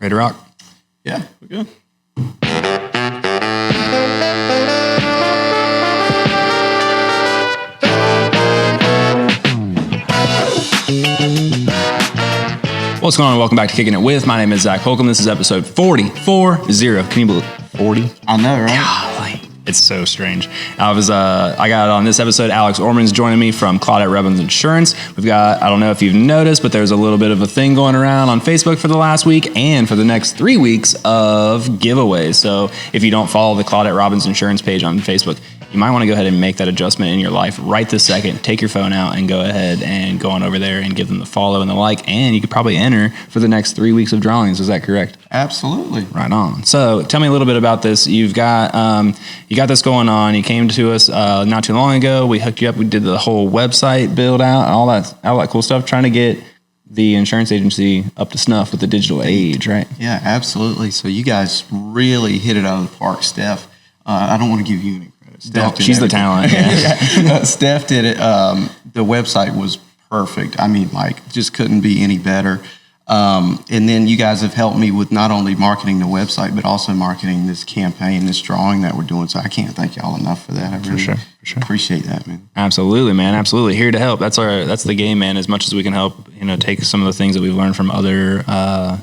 Ready to rock? Yeah, we're good. What's going on? Welcome back to Kicking It With. My name is Zac Holcomb. This is episode 40. Can you believe 40? I know, right? Golly. It's so strange. I got on this episode, Alex Ormond's joining me from Claudette Robbins Insurance. We've got, I don't know if you've noticed, but there's a little bit of a thing going around on Facebook for the last week and for the next 3 weeks of giveaways. So if you don't follow the Claudette Robbins Insurance page on Facebook, you might want to go ahead and make that adjustment in your life right this second. Take your phone out and go ahead and go on over there and give them the follow and the like, and you could probably enter for the next 3 weeks of drawings. Is that correct? Absolutely. Right on. So tell me a little bit about this. You got this going on. You came to us not too long ago. We hooked you up. We did the whole website build out and all that cool stuff, trying to get the insurance agency up to snuff with the digital age, right? Yeah, absolutely. So you guys really hit it out of the park. Steph, I don't want to give you any credit. She's the talent. Yeah. Steph did it. The website was perfect. I mean, like, just couldn't be any better. And then you guys have helped me with not only marketing the website, but also marketing this campaign, this drawing that we're doing. So I can't thank y'all enough for that. I really for sure. appreciate that, man. Absolutely, man. Absolutely. Here to help. That's the game, man. As much as we can help, take some of the things that we've learned from other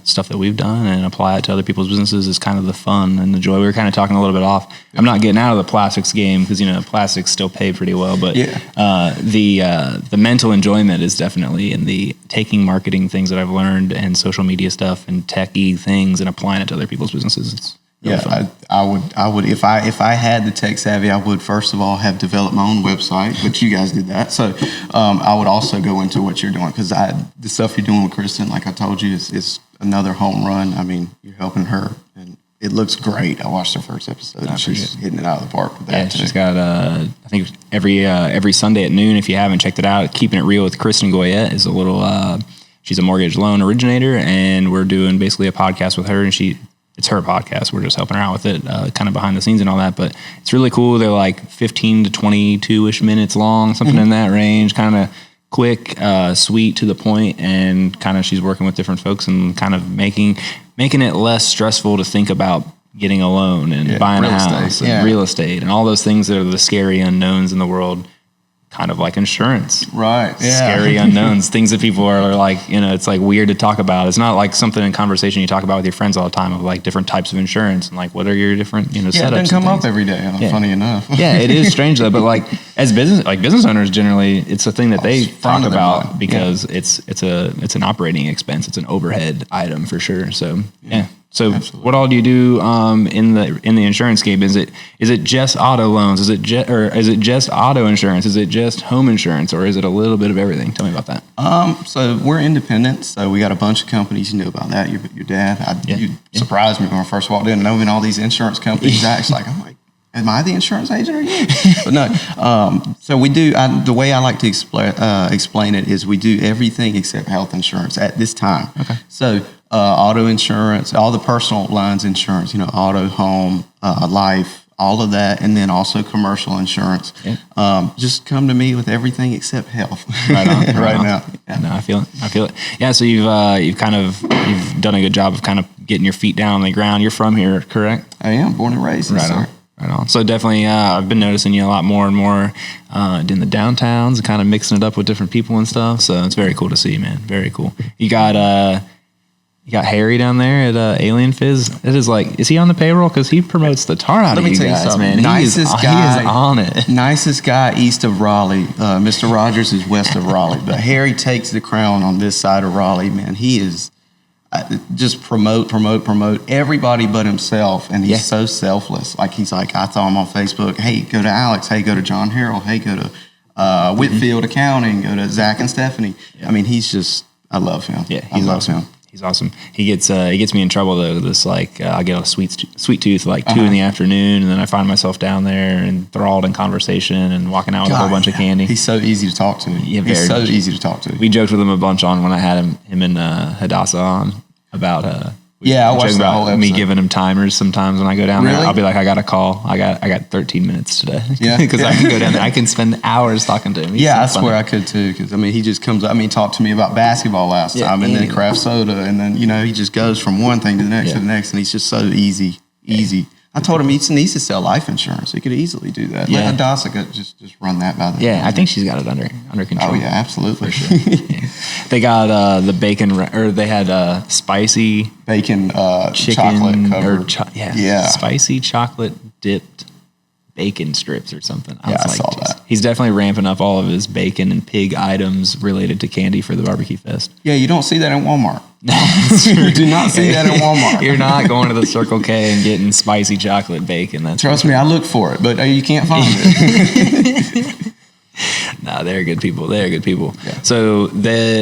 stuff that we've done and apply it to other people's businesses is kind of the fun and the joy. We were kind of talking a little bit off. I'm not getting out of the plastics game because, plastics still pay pretty well, but the mental enjoyment is definitely in the taking marketing things that I've learned and social media stuff and techie things and applying it to other people's businesses. It's really fun. I would if I had the tech savvy, I would first of all have developed my own website, but you guys did that. So I would also go into what you're doing because the stuff you're doing with Kingston, like I told you, is another home run. I mean, you're helping her, and it looks great. I watched her first episode, and she's hitting it out of the park with that. Yeah, she's got I think every Sunday at noon. If you haven't checked it out, Keeping It Real with Kinston is a little. She's a mortgage loan originator, and we're doing basically a podcast with her, and it's her podcast. We're just helping her out with it, kind of behind the scenes and all that. But it's really cool. They're like 15 to 22-ish minutes long, something in that range, kind of quick, sweet, to the point, and kind of she's working with different folks and kind of making it less stressful to think about getting a loan and buying a house and real estate and all those things that are the scary unknowns in the world. Kind of like insurance, right? Yeah. Scary unknowns, things that people are like, it's like weird to talk about. It's not like something in conversation you talk about with your friends all the time of like different types of insurance and like what are your different, setups. It doesn't come up every day. Funny enough. Yeah, it is strange though. But like as business owners, generally, it's a thing that they talk about because it's an operating expense. It's an overhead item for sure. So yeah. So absolutely. What all do you do in the insurance game? Is it just auto loans? Is it just auto insurance? Is it just home insurance, or is it a little bit of everything? Tell me about that. So we're independent. So we got a bunch of companies. You know about that. Your dad. You surprised me when I first walked in, knowing all these insurance companies. Zach's like, I'm like, am I the insurance agent or you? But no. So we do. The way I like to explain it is we do everything except health insurance at this time. Okay. So. Auto insurance, all the personal lines insurance, auto, home, life, all of that, and then also commercial insurance. Yeah. Just come to me with everything except health. Right on. right now. Yeah. No, I feel it. Yeah. So you've done a good job of kind of getting your feet down on the ground. You're from here, correct? I am born and raised. Right on. Right on. So definitely, I've been noticing you a lot more and more in the downtowns and kind of mixing it up with different people and stuff. So it's very cool to see, man. Very cool. You got Harry down there at Alien Fizz. It is like, is he on the payroll? Because he promotes the tar out of you guys, man. Nicest guy. He is on it. Nicest guy east of Raleigh. Mr. Rogers is west of Raleigh. But Harry takes the crown on this side of Raleigh, man. He is just promote everybody but himself. And he's so selfless. Like, he's like, I saw him on Facebook. Hey, go to Alex. Hey, go to John Harrell. Hey, go to Whitfield Accounting. Go to Zach and Stephanie. Yeah. I mean, he's just, I love him. Yeah, I love him. He's awesome. He gets me in trouble though. This like I get a sweet tooth like 2 in the afternoon, and then I find myself down there enthralled in conversation and walking out with a whole bunch of candy. He's so easy to talk to. Yeah, he's so easy to talk to. We joked with him a bunch on when I had him and Hadassah on about Yeah, I watched the whole episode. Me giving him timers sometimes when I go down there. Really? I'll be like, I got a call. I got 13 minutes today. Yeah. Because I can go down there. I can spend hours talking to him. He's I so swear funny. I could too. Because, I mean, he just comes up. I mean, he talked to me about basketball last time and then craft soda. And then, you know, he just goes from one thing to the next to the next. And he's just so easy. I told him he needs to sell life insurance. He could easily do that. Yeah. Let Adasa just run that by the Yeah, I think she's got it under control. Oh, yeah, absolutely. For sure. Yeah. They got the bacon, or they had spicy bacon chicken chocolate covered. Spicy chocolate dipped bacon strips or something. I saw that. He's definitely ramping up all of his bacon and pig items related to candy for the barbecue fest. Yeah, you don't see that in Walmart. You do not see that in Walmart. You're not going to the Circle K and getting spicy chocolate bacon. Trust me, I look for it, but you can't find it. No, they're good people. Yeah. So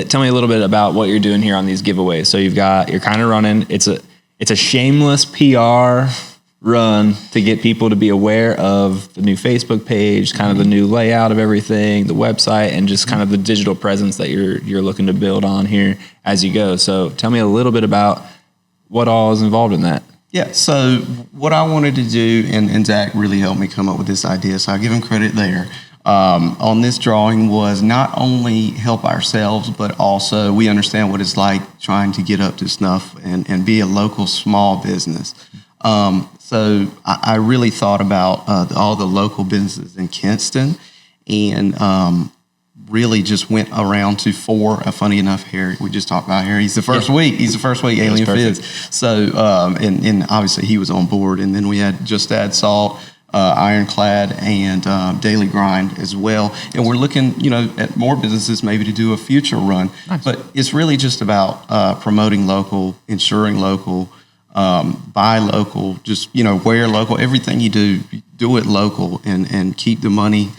tell me a little bit about what you're doing here on these giveaways. So you're kind of running. It's a shameless PR run to get people to be aware of the new Facebook page, kind of the new layout of everything, the website, and just kind of the digital presence that you're looking to build on here as you go. So tell me a little bit about what all is involved in that. Yeah, so what I wanted to do, and Zach really helped me come up with this idea, so I'll give him credit there, on this drawing was not only help ourselves, but also we understand what it's like trying to get up to snuff and be a local small business. So I really thought about all the local businesses in Kinston, and really just went around to 4. Funny enough, Harry, we just talked about Harry. He's the first week. Alien Fizz. So and obviously he was on board, and then we had Just Add Salt, Ironclad, and Daily Grind as well. And we're looking, at more businesses maybe to do a future run. Nice. But it's really just about promoting local, insuring local. Buy local, just, wear local, everything you do it local, and keep the money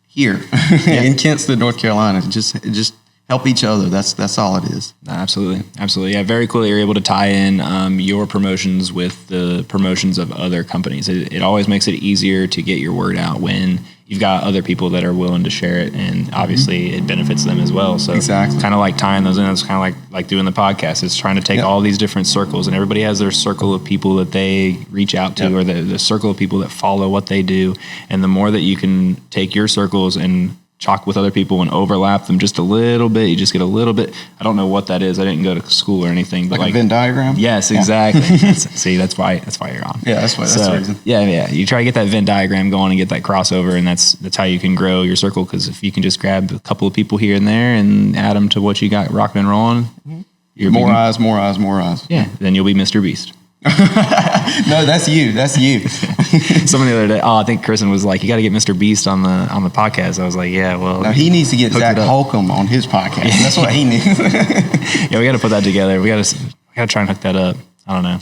here in Kinston, North Carolina. Just help each other. That's all it is. Absolutely. Yeah, very cool that you're able to tie in your promotions with the promotions of other companies. It always makes it easier to get your word out when you've got other people that are willing to share it, and obviously it benefits them as well. So exactly. Kind of like tying those in. It's kind of like doing the podcast. It's trying to take all these different circles, and everybody has their circle of people that they reach out to, or the circle of people that follow what they do. And the more that you can take your circles and chalk with other people and overlap them just a little bit, you just get a little bit. I don't know what that is. I didn't go to school or anything, but like a Venn diagram. Yes, exactly. That's why you're on. Yeah, that's the reason. Yeah. You try to get that Venn diagram going and get that crossover, and that's how you can grow your circle. Because if you can just grab a couple of people here and there and add them to what you got rocking and rolling, more eyes. Yeah, then you'll be Mr. Beast. No, that's you. Someone the other day, I think Kristen was like, "You got to get Mr. Beast on the podcast." I was like, "Yeah, well." No, he needs to get Zac Holcomb on his podcast. That's what he needs. Yeah, we got to put that together. We got to try and hook that up. I don't know,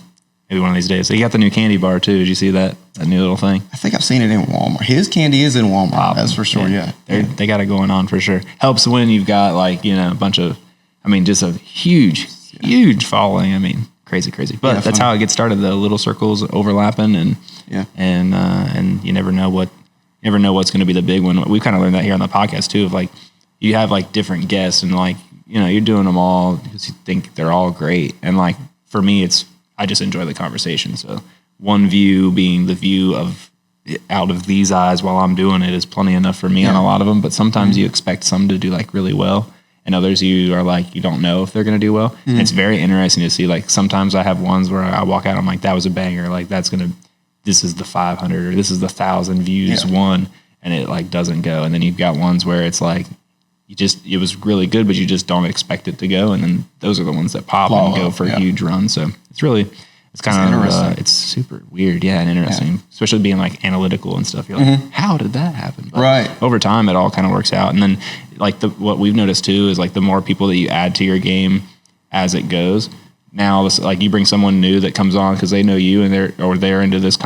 maybe one of these days. So you got the new candy bar too. Did you see that new little thing? I think I've seen it in Walmart. His candy is in Walmart. That's for sure. Yeah. They got it going on for sure. Helps when you've got a bunch of, just a huge following. Crazy. But that's how it gets started. The little circles overlapping, and you never know what's going to be the big one. We've kind of learned that here on the podcast too. Of you have different guests, and you're doing them all because you think they're all great. And for me, I just enjoy the conversation. So one view being the view of out of these eyes while I'm doing it is plenty enough for me on a lot of them. But sometimes you expect some to do really well. And others you are you don't know if they're going to do well. Mm-hmm. It's very interesting to see. Sometimes I have ones where I walk out, I'm like, that was a banger. This is the 500 or this is the 1,000 views one, and it doesn't go. And then you've got ones where it's it was really good, but you just don't expect it to go. And then those are the ones that pop and go for huge runs. So it's kind of interesting. It's super weird. Yeah. And interesting, especially being analytical and stuff. You're how did that happen? But right. Over time, it all kind of works out. And then what we've noticed too is the more people that you add to your game as it goes. Now, you bring someone new that comes on because they know you and they're into this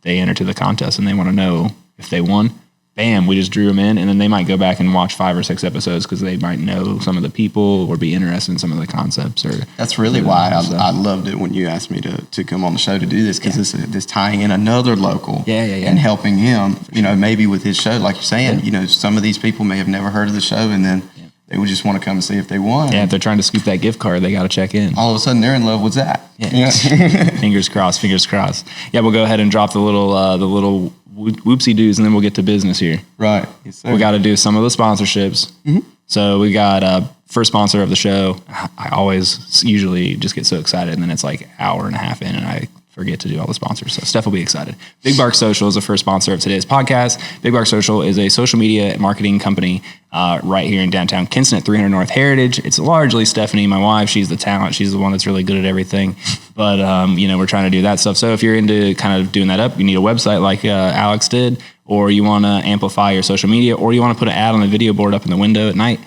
they enter to the contest and they want to know if they won. Bam, we just drew them in, and then they might go back and watch 5 or 6 episodes because they might know some of the people or be interested in some of the concepts. Or that's really why I loved it when you asked me to come on the show to do this, because this tying in another local and helping him, maybe with his show, like you're saying, some of these people may have never heard of the show, and then They would just want to come and see if they won. Yeah, if they're trying to scoop that gift card, they got to check in. All of a sudden, they're in love with Zac. Yeah. Fingers crossed. Fingers crossed. Yeah, we'll go ahead and drop the little whoopsie doos, and then we'll get to business here. Right. Yes, sir. We got to do some of the sponsorships. Mm-hmm. So we got first sponsor of the show. I always usually just get so excited, and then it's like an hour and a half in, and I forget to do all the sponsors. So Steph will be excited. Big Bark Social is the first sponsor of today's podcast. Big Bark Social is a social media marketing company right here in downtown Kinston at 300 North Heritage. It's largely Stephanie, my wife. She's the talent. She's the one that's really good at everything. But, we're trying to do that stuff. So if you're into kind of doing that up, you need a website like Alex did, or you want to amplify your social media, or you want to put an ad on the video board up in the window at night,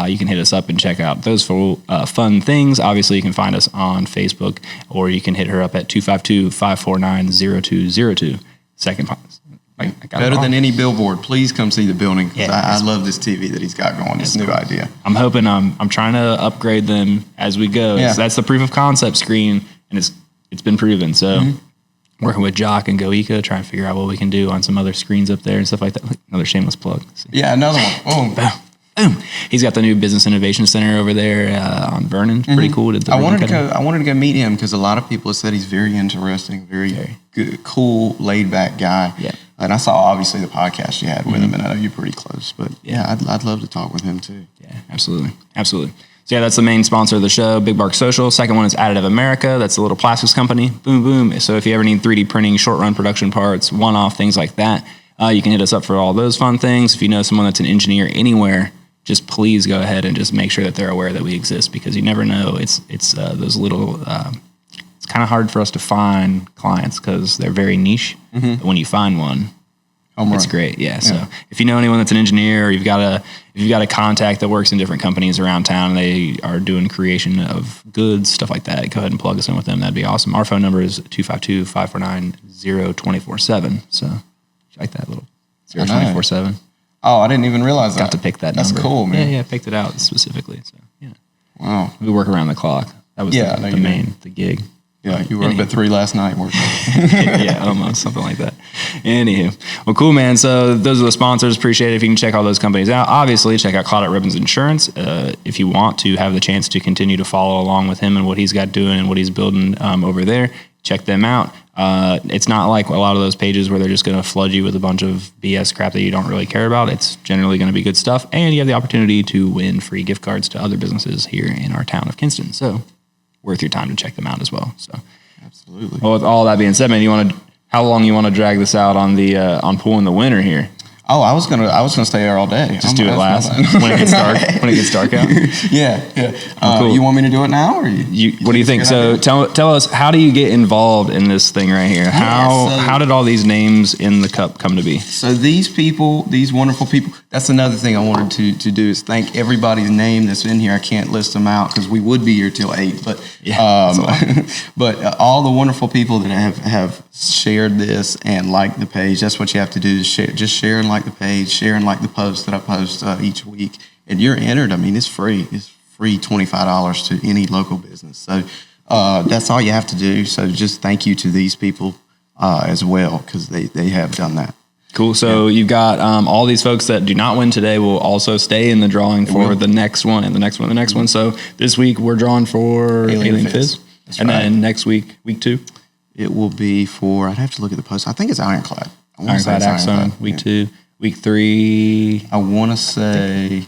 you can hit us up and check out those fun things. Obviously, you can find us on Facebook, or you can hit her up at 252-549-0202. Second, better than any billboard. Please come see the building. Yeah, I love this TV that he's got going. This new idea. I'm hoping I'm trying to upgrade them as we go. Yeah. That's the proof of concept screen, and it's been proven. So. Mm-hmm. Working with Jock and Goika, trying to figure out what we can do on some other screens up there and stuff like that. Another shameless plug. Yeah, another one. Boom. Boom. He's got the new Business Innovation Center over there on Vernon. Mm-hmm. Pretty cool. I wanted to go meet him because a lot of people have said he's very interesting, very good, cool, laid back guy. Yeah. And I saw obviously the podcast you had with him, and I know you're pretty close. But yeah, I'd love to talk with him too. Yeah, absolutely. So yeah, that's the main sponsor of the show, Big Bark Social. Second one is Additive America. That's a little plastics company. Boom, boom. So if you ever need 3D printing, short run production parts, one-off, things like that, you can hit us up for all those fun things. If you know someone that's an engineer anywhere, just please go ahead and just make sure that they're aware that we exist, because you never know. It's those little. It's kind of hard for us to find clients because they're very niche. Mm-hmm. But when you find one, it's great. Yeah. So if you know anyone that's an engineer, or if you've got a contact that works in different companies around town, and they are doing creation of goods, stuff like that, go ahead and plug us in with them. That'd be awesome. Our phone number is 252-549-0247. So like that little 0247. Oh, I didn't even realize that. Got to pick that number. That's cool, man. Yeah, picked it out specifically. So yeah. Wow. We work around the clock. That was the gig. Yeah, you were up at 3 last night working. Yeah, almost, something like that. Anywho. Well, cool, man. So those are the sponsors. Appreciate it if you can check all those companies out. Obviously, check out Claudette Robbins Insurance if you want to have the chance to continue to follow along with him and what he's got doing and what he's building over there. Check them out. It's not like a lot of those pages where they're just going to flood you with a bunch of BS crap that you don't really care about. It's generally going to be good stuff, and you have the opportunity to win free gift cards to other businesses here in our town of Kingston. So worth your time to check them out as well. So absolutely. Well, with all that being said, man, how long you want to drag this out on the on pulling the winner here? Oh, I was gonna stay there all day. Just do it last when it gets dark. When it gets dark out. Yeah. Cool. You want me to do it now, or you what do you think? So tell us, how do you get involved in this thing right here? How did all these names in the cup come to be? So these people, these wonderful people. That's another thing I wanted to do is thank everybody's name that's in here. I can't list them out because we would be here till 8. But but all the wonderful people that have shared this and liked the page. That's what you have to do. Is share and like the page, share and like the post that I post each week, and you're entered. I mean, it's free. It's free $25 to any local business. So that's all you have to do. So just thank you to these people as well, because they have done that. Cool. So you've got all these folks that do not win today will also stay in the drawing for the next one and the next one, and the next one. So this week we're drawing for Alien Fizz. And then next week, week 2, it will be for, I'd have to look at the post. I think it's Ironclad. Ironclad Axon, week 2. Week 3, I want to say,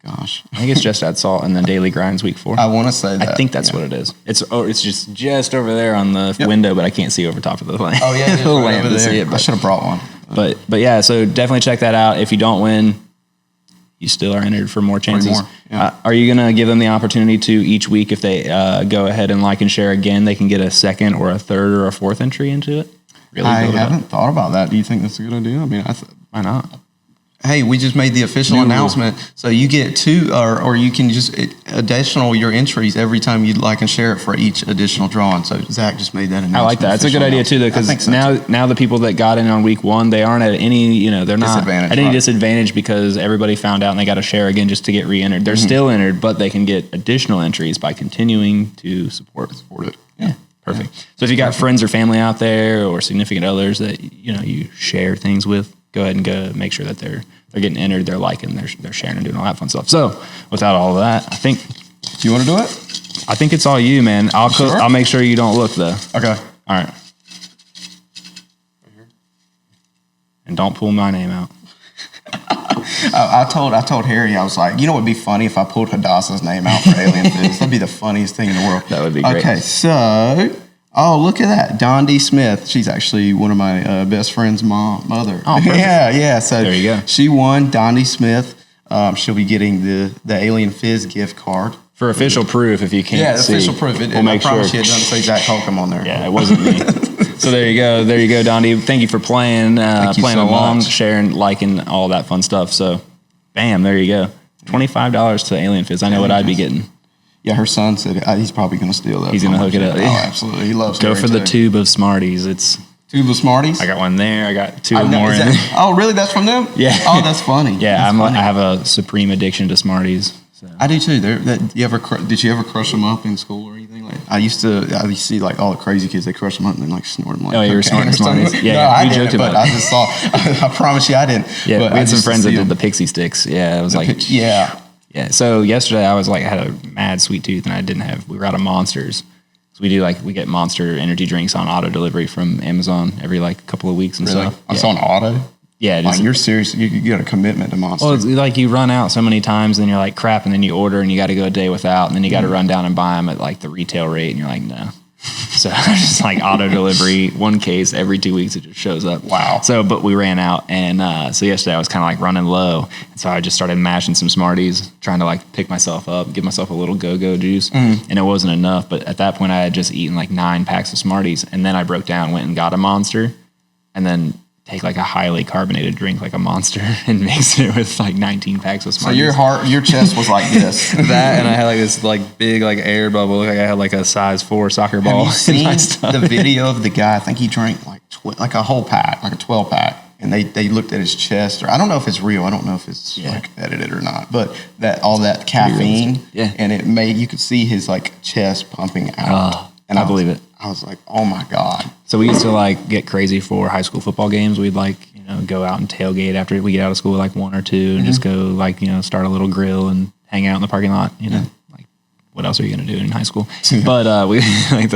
gosh, I think it's Just Add Salt, and then Daily Grinds week 4. I want to say that. I think that's what it is. It's just over there on the window, but I can't see over top of the lamp. Oh yeah, the lamp to see it. I should have brought one. But yeah, so definitely check that out. If you don't win, you still are entered for more chances. Are you going to give them the opportunity to each week, if they go ahead and like and share again, they can get a second or a third or a fourth entry into it? Really I haven't thought about that. Do you think that's a good idea? I mean, why not? Hey, we just made the official announcement. So you get 2, or you can just additional your entries every time you'd like and share it for each additional drawing. So Zac just made that announcement. I like that. That's a good idea too, though, because now the people that got in on week 1, they aren't at any, they're not at any disadvantage because everybody found out and they got to share again just to get re-entered. They're still entered, but they can get additional entries by continuing to support it. Yeah. Perfect. Yeah. So if you got friends or family out there or significant others that you share things with, go ahead and make sure that they're they're getting entered, they're liking, they're sharing and doing all that fun stuff. So without all of that, I think. Do you want to do it? I think it's all you, man. I'll cook. Sure? I'll make sure you don't look though. Okay. All right. And don't pull my name out. I told Harry, I was like, you know, it'd be funny if I pulled Hadassah's name out for Alien Fizz. That'd be the funniest thing in the world. That would be great. Okay, so, look at that. Dondi Smith. She's actually one of my best friend's mother. Oh, perfect. Yeah. So there you go. She won. Dondi Smith. She'll be getting the Alien Fizz gift card. For official proof, if you can't see. Yeah, official proof. We'll make sure. I promise you it doesn't say Zac Holcomb on there. Yeah, it wasn't me. So there you go, Dondi. Thank you for playing along, sharing, liking, all that fun stuff. So, bam, there you go. $25 to Alien Fizz. I know what I'd be getting. Yeah, her son said he's probably going to steal that. He's going to hook it up. Oh, absolutely. He loves Go for the tube of Smarties. It's tube of Smarties? I got one there. I got two more in there. Oh, really? That's from them? Yeah. Oh, that's funny. Yeah, I have a supreme addiction to Smarties. So. I do too. Did you ever crush them up in school or anything? Like I used to see like all the crazy kids. They crush them up and then like snort them. Like, oh, you were snorting Smarties. Yeah, no, I didn't. But I just saw. I promise you, I didn't. Yeah, but we had some friends that did the pixie sticks. Yeah, it was like yeah. So yesterday I was like, I had a mad sweet tooth and we were out of Monsters. So we get Monster energy drinks on auto delivery from Amazon every like couple of weeks and stuff. I saw an auto. Yeah, like you're serious. You got a commitment to Monster. Well, it's like you run out so many times, and you're like crap, and then you order, and you got to go a day without, and then you got to run down and buy them at like the retail rate, and you're like, no. So I just like auto delivery, one case every 2 weeks, it just shows up. Wow. So, but we ran out, and so yesterday I was kind of like running low, and so I just started mashing some Smarties, trying to like pick myself up, give myself a little go-go juice, and it wasn't enough. But at that point, I had just eaten like 9 packs of Smarties, and then I broke down, went and got a Monster, and then take like a highly carbonated drink like a Monster and mix it with like 19 packs of Smarties. So your chest was like this. That, and I had like this like big like air bubble. Like I had like a size 4 soccer ball. Have you seen the video of the guy? I think he drank like a whole pack, like a 12 pack. And they looked at his chest, or I don't know if it's real. I don't know if it's like edited or not. But all that caffeine, and you could see his like chest pumping out. And I believe it. I was like, oh my God. So we used to like get crazy for high school football games. We'd like, go out and tailgate after we get out of school, like 1 or 2, and just go like, start a little grill and hang out in the parking lot, like what else are you going to do in high school? But we like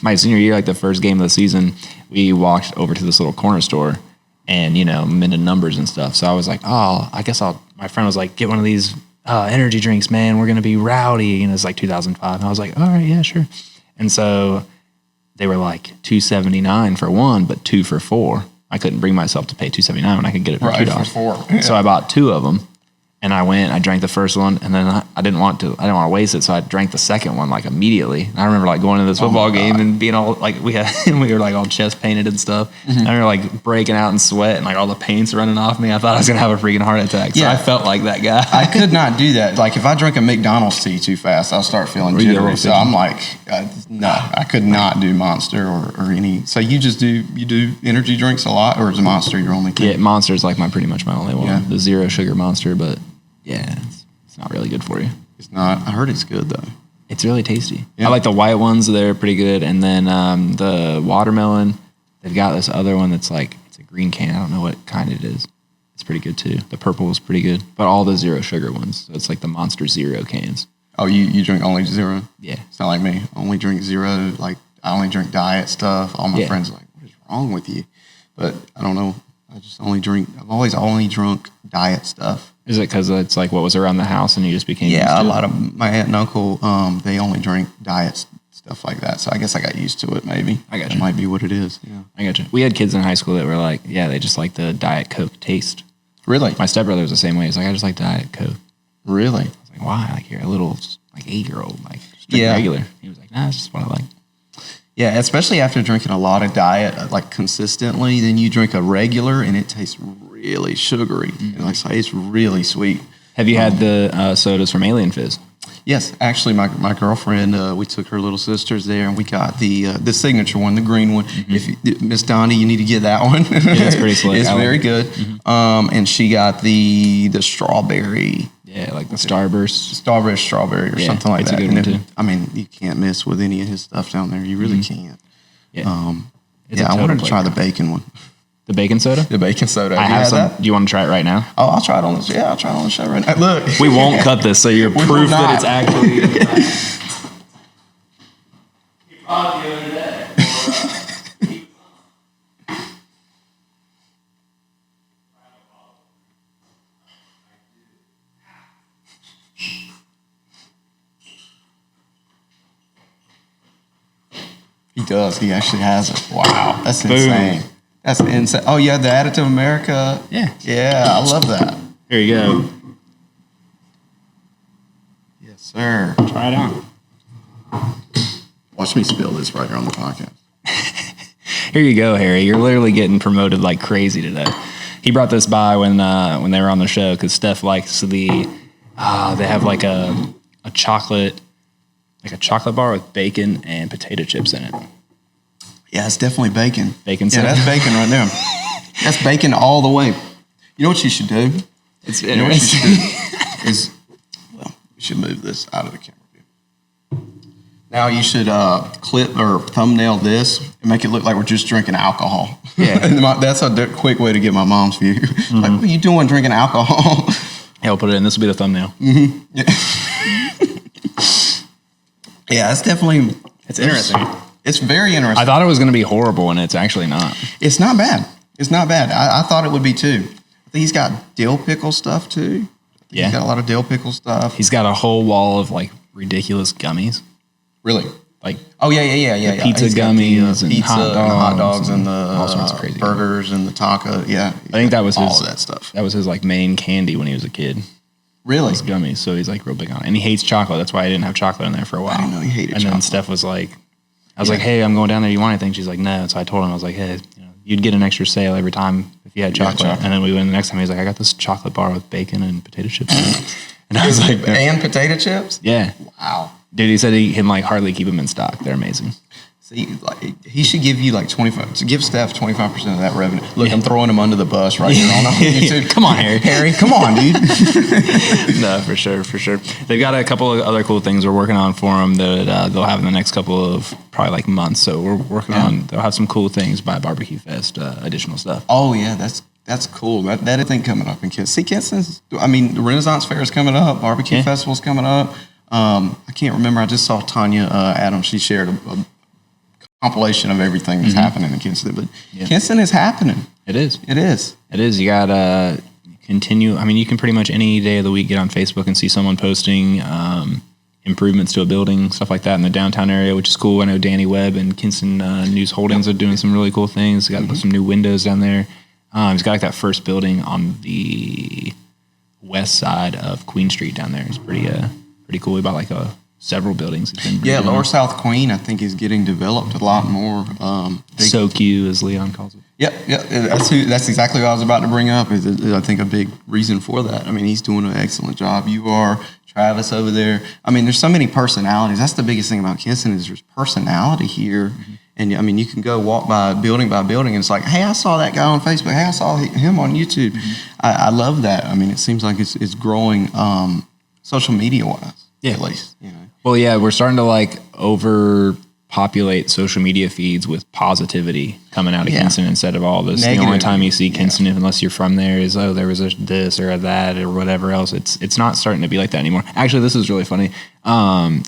my senior year, like the first game of the season, we walked over to this little corner store and, minted numbers and stuff. So I was like, my friend was like, get one of these energy drinks, man. We're going to be rowdy. And it's like 2005. And I was like, all right, yeah, sure. And so they were like $2.79 for one, but 2 for 4. I couldn't bring myself to pay $2.79 when I could get it for $2. For 4. Yeah. So I bought 2 of them, and I drank the first one, and then I didn't want to waste it, so I drank the second one like immediately. And I remember like going to this football game and being all like we were like all chest painted and stuff. And we were like breaking out in sweat and like all the paint's running off me. I thought I was gonna have a freaking heart attack. So I felt like that guy. I could not do that. Like if I drink a McDonald's tea too fast, I'll start feeling jittery. So I'm like, no, I could not do Monster or any. So you do energy drinks a lot, or is Monster your only thing? Yeah, Monster is like pretty much my only one. Yeah. The 0 sugar Monster, but. Yeah, it's not really good for you. It's not. I heard it's good, though. It's really tasty. Yeah. I like the white ones. They're pretty good. And then the watermelon, they've got this other one that's like, it's a green can. I don't know what kind it is. It's pretty good, too. The purple is pretty good. But all the 0 sugar ones. So it's like the Monster 0 cans. Oh, you drink only 0? Yeah. It's not like me. Only drink 0. Like, I only drink diet stuff. All my friends are like, what is wrong with you? But I don't know. I've always only drunk diet stuff. Is it because it's like what was around the house and you just became used to it? A lot of my aunt and uncle, they only drink diet stuff like that. So I guess I got used to it maybe. I got you. That might be what it is. Yeah. I got you. We had kids in high school that were like, they just like the Diet Coke taste. Really? My stepbrother was the same way. He's like, I just like Diet Coke. Really? I was like, why? Like you're a little like 8-year-old, like just drink regular. He was like, nah, it's just what I like. Yeah, especially after drinking a lot of diet, like consistently, then you drink a regular and it tastes really sugary. Mm-hmm. Like it's really sweet. Have you had the sodas from Alien Fizz? Yes, actually, my girlfriend, we took her little sisters there, and we got the signature one, the green one. Mm-hmm. If Miss Donnie, you need to get that one. Yeah, it's pretty slick. It's very good. Mm-hmm. And she got the strawberry. Yeah, like the Starburst. Strawberry or something like that. It's a good one, too. I mean, you can't miss with any of his stuff down there. You really can't. Yeah. I wanted to try the bacon one. The bacon soda? The bacon soda. I have some. That? Do you want to try it right now? Oh, I'll try it on the. Yeah, I'll try it on the show right now. Look, we won't cut this, so you're proof that it's actually. You brought it the other day. He does. He actually has it. Wow, that's insane. Boom. That's insane. Oh, you had the Additive America. Yeah. Yeah, I love that. Here you go. Yes, sir. Try it out. Watch me spill this right here on the podcast. Here you go, Harry. You're literally getting promoted like crazy today. He brought this by when they were on the show because Steph likes the. They have like a chocolate. Like a chocolate bar with bacon and potato chips in it. Yeah, it's definitely bacon. Bacon. Yeah, that's bacon right there. That's bacon all the way. You know what you should do? You know what you should do is, well, we should move this out of the camera view. Now you should clip or thumbnail this and make it look like we're just drinking alcohol. Yeah, that's a quick way to get my mom's view. Mm-hmm. Like, what are you doing drinking alcohol? Yeah, I'll put it in. This will be the thumbnail. Mm-hmm. Yeah. Yeah, it's definitely... It's interesting. It's very interesting. I thought it was going to be horrible, and it's actually not. It's not bad. It's not bad. I thought it would be, too. I think he's got dill pickle stuff, too. Yeah. He's got a lot of dill pickle stuff. He's got a whole wall of, like, ridiculous gummies. Really? Like... Oh, yeah. Pizza gummies and pizza hot dogs and the all sorts of crazy burgers and the taco. Yeah. I think that was all of that stuff. That was his, like, main candy when he was a kid. Really? Those gummies, so he's like real big on it. And he hates chocolate. That's why I didn't have chocolate in there for a while. I didn't know he hated chocolate. And then Steph was like, I was like, hey, I'm going down there. You want anything? She's like, no. So I told him, I was like, hey, you'd get an extra sale every time if you had chocolate. And then we went the next time. He was like, I got this chocolate bar with bacon and potato chips in it. And I was like, and potato chips? Yeah. Wow. Dude, he said he can like hardly keep them in stock. They're amazing. See, like, he should give you like 25. To give Steph 25% of that revenue. Look, I'm throwing him under the bus right here on YouTube. Come on, Harry. Harry, come on, dude. No, for sure. They've got a couple of other cool things we're working on for them that they'll have in the next couple of probably like months. So we're working on. They'll have some cool things by Barbecue Fest, additional stuff. Oh yeah, that's cool. That thing coming up in Kinston. See, Kinston's. I mean, the Renaissance Fair is coming up. Barbecue Festival's coming up. I can't remember. I just saw Tanya Adams. She shared a compilation of everything that's happening in Kinston, but Kinston is happening. It is. You got continue. I mean, you can pretty much any day of the week get on Facebook and see someone posting improvements to a building, stuff like that in the downtown area, which is cool. I know Danny Webb and Kinston News Holdings are doing some really cool things. Got some new windows down there. He's got like that first building on the west side of Queen Street down there. It's pretty cool. We bought like several buildings. Lower South Queen, I think, is getting developed a lot more. So cute, as Leon calls it. Yep. That's exactly what I was about to bring up. Is I think a big reason for that. I mean, he's doing an excellent job. You are, Travis over there. I mean, there's so many personalities. That's the biggest thing about Kinston is there's personality here. Mm-hmm. And I mean, you can go walk by building, and it's like, hey, I saw that guy on Facebook. Hey, I saw him on YouTube. Mm-hmm. I love that. I mean, it seems like it's growing social media wise. Yeah, at least. Well, yeah, we're starting to like overpopulate social media feeds with positivity coming out of Kinston instead of all this. Negative. The only time you see Kinston, unless you're from there, is there was this or that or whatever else. It's not starting to be like that anymore. Actually, this is really funny. I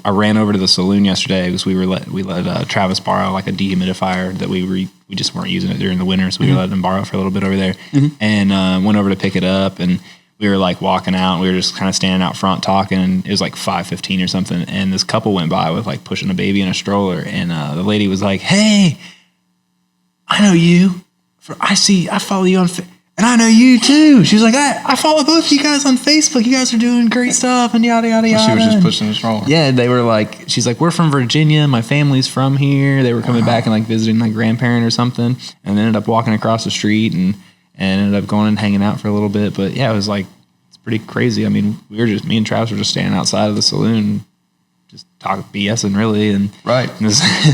ran over to the saloon yesterday because we let Travis borrow like a dehumidifier that we just weren't using it during the winter, so we let him borrow it for a little bit over there, and went over to pick it up and. We were like walking out and we were just kind of standing out front talking, and it was like 5:15 or something. And this couple went by with like pushing a baby in a stroller. And the lady was like, hey, I know you. I follow you on and I know you too. She was like, I follow both of you guys on Facebook. You guys are doing great stuff and yada, yada, yada. She was just pushing the stroller. Yeah. They were like, she's like, we're from Virginia. My family's from here. They were coming back and like visiting my grandparent or something, and ended up walking across the street and ended up going and hanging out for a little bit. But yeah, it was like, it's pretty crazy. I mean, me and Travis were just standing outside of the saloon, just BSing really. And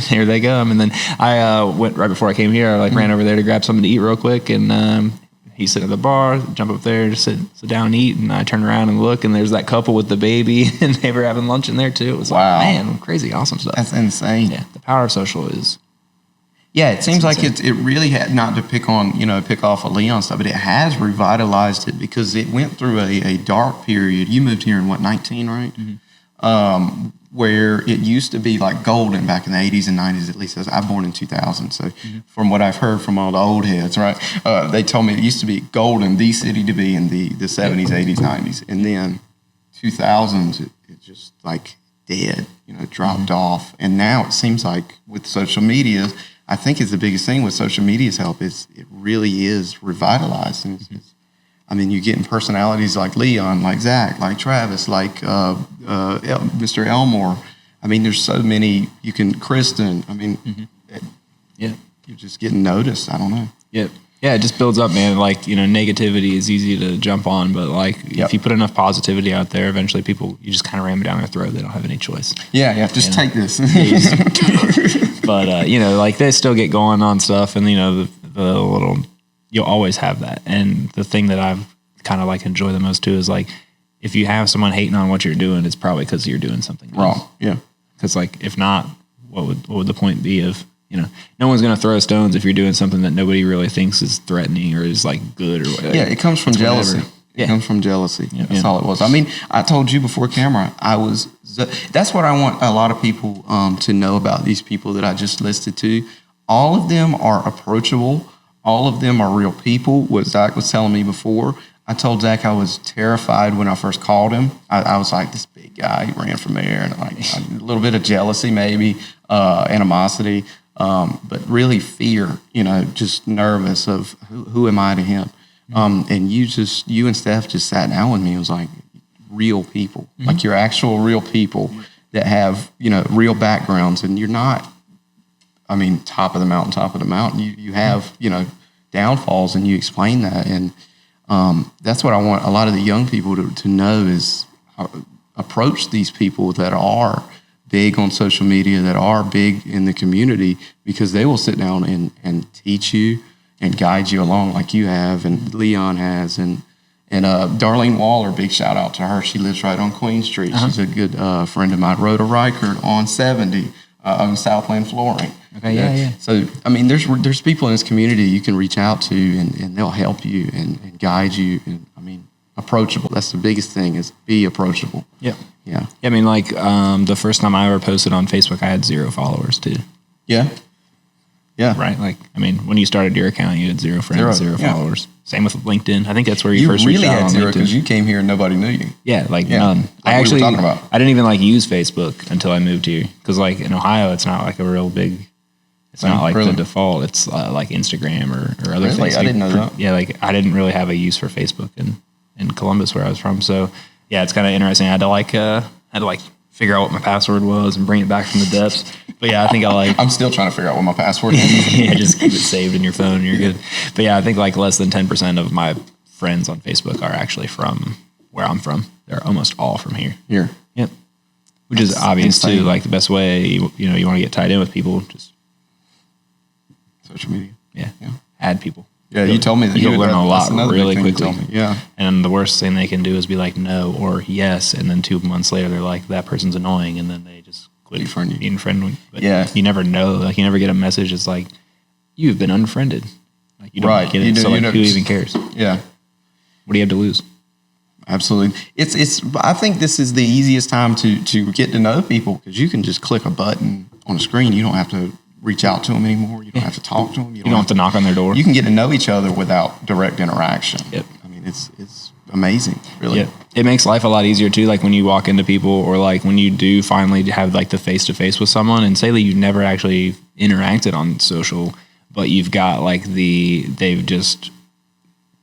here they go. And then I went right before I came here. I ran over there to grab something to eat real quick. And he's sitting at the bar, jump up there, just sit down and eat. And I turn around and look, and there's that couple with the baby, and they were having lunch in there too. It was like, man, crazy, awesome stuff. That's insane. Yeah, the power of social is Yeah, it seems like it really had, not to pick off of Leon stuff, but it has revitalized it because it went through a dark period. You moved here in 19, right? Mm-hmm. Where it used to be like golden back in the 80s and 90s, at least. I'm born in 2000. So from what I've heard from all the old heads, right, they told me it used to be golden, the city to be in the 70s, 80s, 90s. And then 2000s, it just like dead, dropped off. And now it seems like with social media, I think it's the biggest thing with social media's help is it really is revitalized. And you're getting personalities like Leon, like Zach, like Travis, like Mr. Elmore. There's so many. You can Kinston. You're just getting noticed. I don't know. Yeah. Yeah, it just builds up, man. Like, negativity is easy to jump on, but like if you put enough positivity out there, eventually you just kind of ram it down their throat. They don't have any choice. Yeah, just take this. But, like they still get going on stuff and, the little, you'll always have that. And the thing that I've kind of like enjoy the most too is like, if you have someone hating on what you're doing, it's probably because you're doing something wrong. Yeah. Because like, if not, what would the point be of, no one's going to throw stones if you're doing something that nobody really thinks is threatening or is like good or whatever. Yeah, it comes from jealousy. It comes from jealousy. Yeah. That's all it was. I told you before camera, that's what I want a lot of people to know about these people that I just listed to. All of them are approachable. All of them are real people. What Zach was telling me before, I told Zach I was terrified when I first called him. I was like, this big guy, he ran for mayor, and like a little bit of jealousy maybe, animosity. But really fear, just nervous of who am I to him. And you and Steph just sat down with me. It was like real people, like you're actual real people that have, real backgrounds, and you're not, top of the mountain. You have, downfalls, and you explain that. And that's what I want a lot of the young people to know is approach these people that are big on social media, that are big in the community, because they will sit down and teach you and guide you along like you have and Leon has. And Darlene Waller, big shout out to her. She lives right on Queen Street. She's a good friend of mine. Rhoda Reichert on 70 on Southland Flooring. Okay, yeah. So, there's people in this community you can reach out to and they'll help you and guide you. And approachable. That's the biggest thing is be approachable. Yeah. Yeah. The first time I ever posted on Facebook, I had 0 followers too. Yeah. Yeah. Right. When you started your account, you had 0 friends, 0 followers. Same with LinkedIn. I think that's where you first really reached out had on 0 LinkedIn. because you came here and nobody knew you. Yeah. None. I didn't even use Facebook until I moved here. Cause in Ohio, it's not like a real big, it's not like the default. It's like Instagram or other things. I didn't know that. Yeah. I didn't really have a use for Facebook in Columbus where I was from. So yeah, it's kind of interesting. I had to figure out what my password was and bring it back from the depths. But yeah, I think I'm still trying to figure out what my password is. Yeah, just keep it saved in your phone and you're good. But yeah, I think less than 10% of my friends on Facebook are actually from where I'm from. They're almost all from here. Here. Yep. Which is obvious too. The best way, you want to get tied in with people, just social media. Yeah. Add people. Yeah, you told me that you'll learn a lot really quickly. Yeah. And the worst thing they can do is be like no or yes, and then 2 months later they're like, that person's annoying, and then they just quit being friendly. But you never know. You never get a message that's like, you've been unfriended. You don't get it. Who even cares? Yeah. What do you have to lose? Absolutely. I think this is the easiest time to get to know people, because you can just click a button on a screen. You don't have to reach out to them anymore. You don't have to talk to them. You don't have to knock on their door. You can get to know each other without direct interaction. Yep. It's amazing, really. Yeah. It makes life a lot easier too. When you walk into people, or when you do finally have the face-to-face with someone, and say that you've never actually interacted on social, but you've got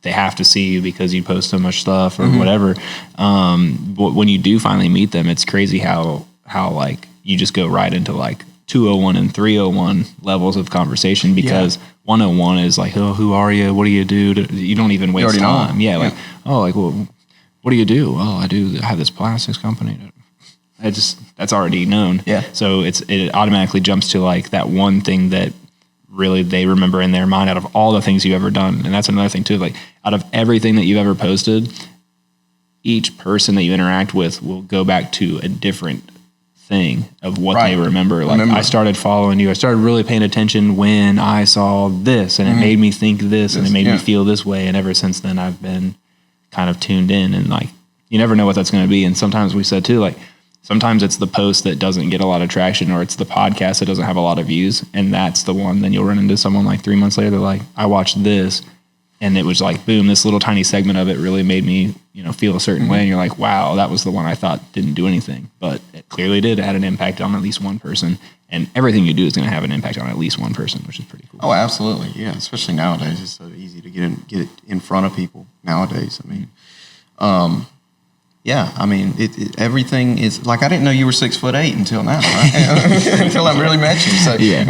they have to see you because you post so much stuff or whatever. But when you do finally meet them, it's crazy how you just go right into 201 and 301 levels of conversation, because 101 is oh, who are you? What do you do? You don't even waste time. Yeah. Well, what do you do? Oh, I have this plastics company. That's already known. Yeah. So it automatically jumps to that one thing that really they remember in their mind out of all the things you've ever done. And that's another thing too. Out of everything that you've ever posted, each person that you interact with will go back to a different thing of what they remember. Like I started following you. I started really paying attention when I saw this, and it made me think this, and it made me feel this way. And ever since then, I've been kind of tuned in, and like, you never know what that's going to be. And sometimes we said too, like, sometimes it's the post that doesn't get a lot of traction, or it's the podcast that doesn't have a lot of views. And that's the one. Then you'll run into someone like 3 months later. They're like, I watched this, and it was like, boom, this little tiny segment of it really made me, feel a certain way. And you're like, wow, that was the one I thought didn't do anything, but it clearly did. It had an impact on at least one person, and everything you do is going to have an impact on at least one person, which is pretty cool. Oh, absolutely. Yeah. Especially nowadays. It's so easy to get it in front of people nowadays. I mean, yeah, I mean, everything is like, I didn't know you were 6'8" until now, right? Until I really met you. So yeah,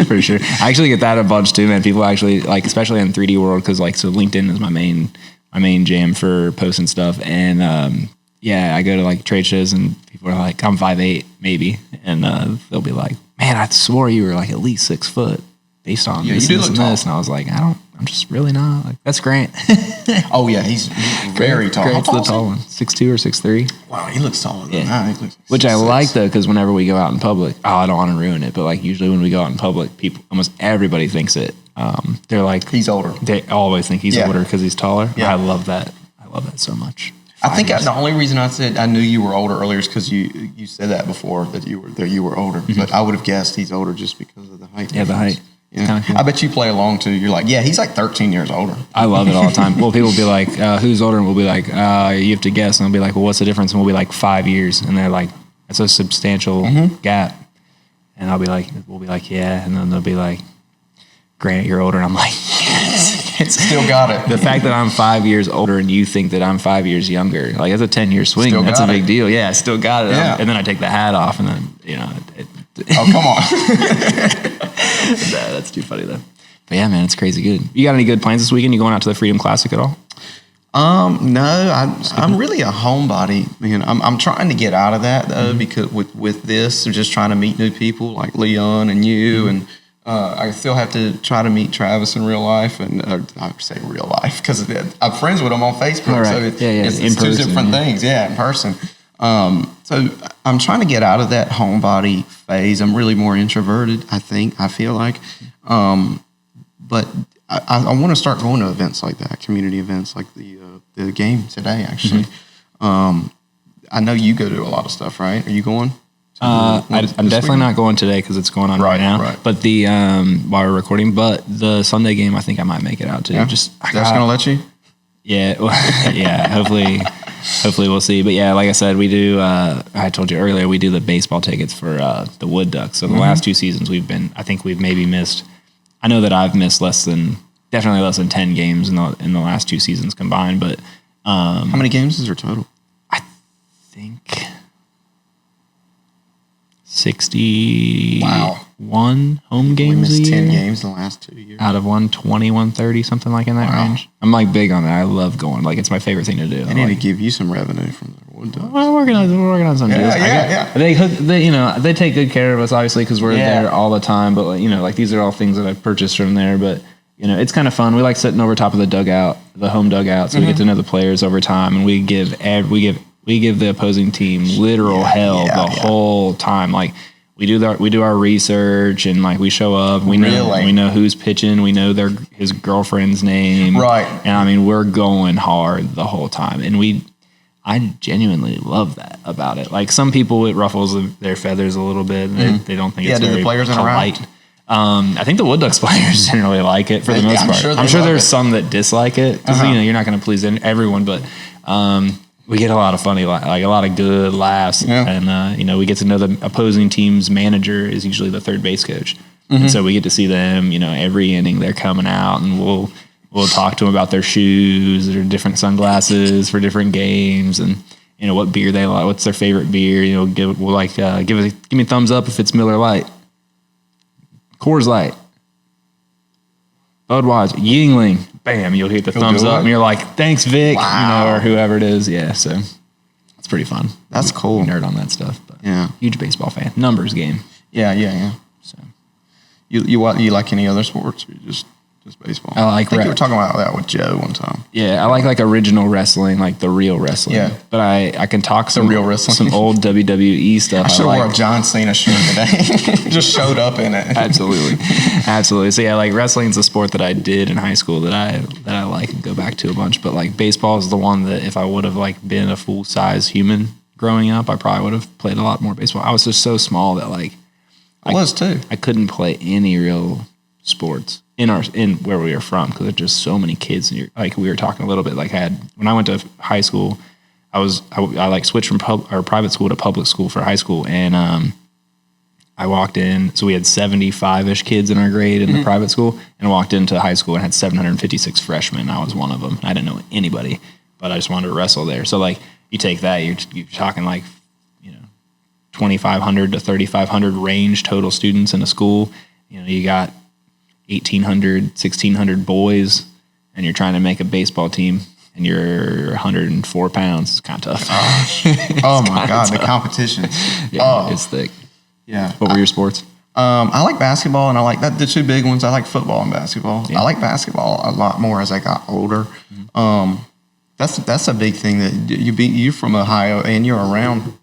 for sure. I actually get that a bunch too, man. People actually, like, especially in 3D world, because like, so LinkedIn is my main jam for posting stuff, and I go to like trade shows, and people are like, I'm 5'8", maybe, and they'll be like, man, I swore you were like at least 6 foot based on this, and this, and I was like, I'm just really not. Like, that's Grant. Oh yeah, he's very tall. Grant's the tall one, 6'2" or 6'3". Wow, he looks taller than that. He looks Which I like though, because whenever we go out in public, I don't want to ruin it, but like usually when we go out in public, people, almost everybody thinks it. They're like, he's older. They always think he's older because he's taller. Yeah. I love that. I love that so much. I think the only reason I said I knew you were older earlier is because you said that before, that you were older. Mm-hmm. But I would have guessed he's older just because of the height. Yeah, the height. Yeah. Cool. I bet you play along too. You're like, yeah, he's like 13 years older. I love it all the time. Well, people will be like, who's older? And we'll be like, you have to guess. And I'll be like, well, what's the difference? And we'll be like 5 years. And they're like, that's a substantial gap. And we'll be like, yeah. And then they'll be like, Grant, you're older. And I'm like, yes. Still got it. The fact that I'm 5 years older and you think that I'm 5 years younger, like, that's a 10-year swing. That's a big deal. Yeah, I still got it. Yeah. And then I take the hat off, and then, oh, come on. That's too funny though. But yeah, man, it's crazy good. You got any good plans this weekend? You going out to the Freedom Classic at all? No, I'm really a homebody, man. I'm trying to get out of that though, because with this, I'm just trying to meet new people like Leon and you, and I still have to try to meet Travis in real life, and I say real life because I'm friends with him on Facebook. Right. So it's two different things. Yeah, in person. So I'm trying to get out of that homebody phase. I'm really more introverted, I feel like. But I want to start going to events like that, community events like the game today, actually. I know you go to a lot of stuff, right? Are you going? I'm definitely not going today because it's going on right now. Right. But the while we're recording, but the Sunday game, I think I might make it out too. Yeah. That's going to let you? Yeah, yeah. Hopefully we'll see. But yeah, like I said, we do. I told you earlier, we do the baseball tickets for the Wood Ducks. So the last 2 seasons, I think we've maybe missed. I know that I've missed definitely less than 10 games in the last 2 seasons combined. But how many games is there total? I think 61 home games. We missed a year 10 games in the last 2 years. Out of 120, 130, something like in that range. I'm like big on that. I love going. Like, it's my favorite thing to do. They need to give you some revenue from the Wood Ducks. Well, we're working on some deals. Yeah. They take good care of us, obviously, because we're there all the time. But like these are all things that I've purchased from there. But it's kind of fun. We like sitting over top of the dugout, the home dugout, so we get to know the players over time, and we give the opposing team literal hell the whole time. Like, we do our research, and like we show up. We know who's pitching. We know his girlfriend's name. Right. And I mean, we're going hard the whole time, and I genuinely love that about it. Like, some people, it ruffles their feathers a little bit. They don't think it's very the players polite. I think the Wood Ducks players generally like it for the most part. I'm sure there's some that dislike it because you're not going to please everyone, but we get a lot of funny, like a lot of good laughs, and we get to know the opposing team's manager is usually the third base coach, and so we get to see them. Every inning they're coming out, and we'll talk to them about their shoes, their different sunglasses for different games, and what beer they like, what's their favorite beer. Give me a thumbs up if it's Miller Lite, Coors Light, Budweiser, Yingling. Bam, you'll hit the thumbs up, and you're like, thanks, Vic, or whoever it is. Yeah, so it's pretty fun. That's cool. Nerd on that stuff, but huge baseball fan. Numbers game. Yeah. So you like any other sports? Or you just Just baseball. I think you were talking about that with Joe one time. Yeah, I like original wrestling, like the real wrestling. Yeah. But I can talk some real wrestling. some old WWE stuff. I should have wore a John Cena shirt today. Just showed up in it. Absolutely. So yeah, like wrestling's a sport that I did in high school that I like and go back to a bunch. But like baseball is the one that if I would have like been a full size human growing up, I probably would have played a lot more baseball. I was just so small that like I was too. I couldn't play any real sports in where we were from because there's just so many kids. And like we were talking a little bit, like when I went to high school, I like switched from private school to public school for high school, and I walked in. So we had 75-ish kids in our grade in the private school, and walked into high school and had 756 freshmen. I was one of them. I didn't know anybody, but I just wanted to wrestle there. So like you take that, you're talking like 2,500 to 3,500 range total students in a school. You got 1,800, 1,600 boys, and you're trying to make a baseball team, and you're 104 pounds. It's kind of tough. Oh my God, the competition. Yeah, it's thick. Yeah. What were your sports? I like basketball, and I like the two big ones. I like football and basketball. Yeah. I like basketball a lot more as I got older. That's a big thing that you're from Ohio, and you're around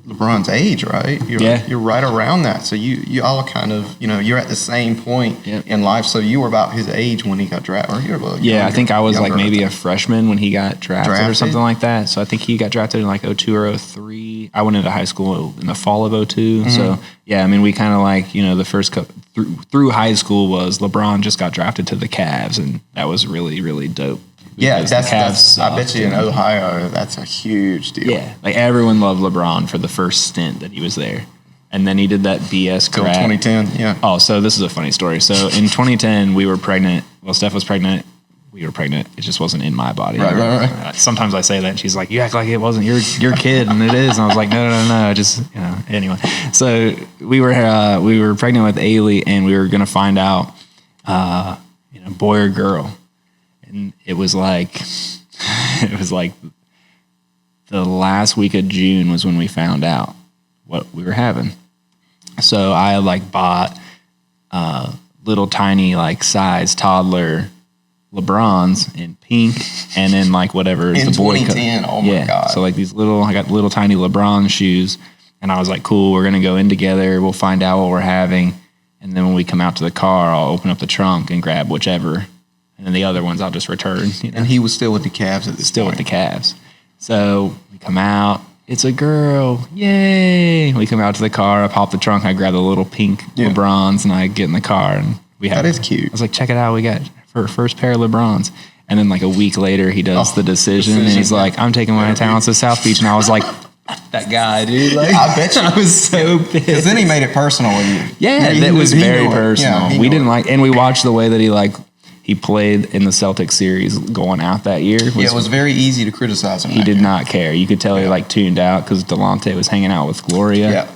LeBron's age, right? You're right around that. So you all kind of, you're at the same point in life. So you were about his age when he got drafted. Or you're a little younger, I think I was like maybe a freshman when he got drafted or something like that. So I think he got drafted in like 02 or 03. I went into high school in the fall of 02. So yeah, I mean, we kind of like, the first through high school was LeBron just got drafted to the Cavs, and that was really, really dope. Yeah, that's I bet you in Ohio, that's a huge deal. Yeah, like everyone loved LeBron for the first stint that he was there. And then he did that BS crap. 2010, yeah. Oh, so this is a funny story. So in 2010, we were pregnant. Well, Steph was pregnant. We were pregnant. It just wasn't in my body. Right. Sometimes I say that, and she's like, you act like it wasn't your kid, and it is. And I was like, no. Just, anyway. So we were pregnant with Ailey, and we were going to find out, boy or girl. And it was like the last week of June was when we found out what we were having. So I bought little tiny size toddler LeBrons in pink, and then whatever in the boy 2010. Oh my God! So I got little tiny LeBron shoes, and I was like, cool, we're gonna go in together. We'll find out what we're having, and then when we come out to the car, I'll open up the trunk and grab whichever. And then the other ones I'll just return. And he was still with the Cavs at this Still point. with the Cavs. So we come out. It's a girl. Yay. We come out to the car. I pop the trunk. I grab the little pink LeBrons, and I get in the car. And that is cute. I was like, check it out. We got our first pair of LeBrons. And then a week later, he does the decision. And he's like, I'm taking my talents to South Beach. And I was like, that guy, dude. I bet you. I was so pissed. Because then he made it personal with you. Yeah, that was very personal. We didn't and we watched the way that he played in the Celtics series going out that year. It was very easy to criticize him. He did not care. You could tell he tuned out because Delonte was hanging out with Gloria. Yeah.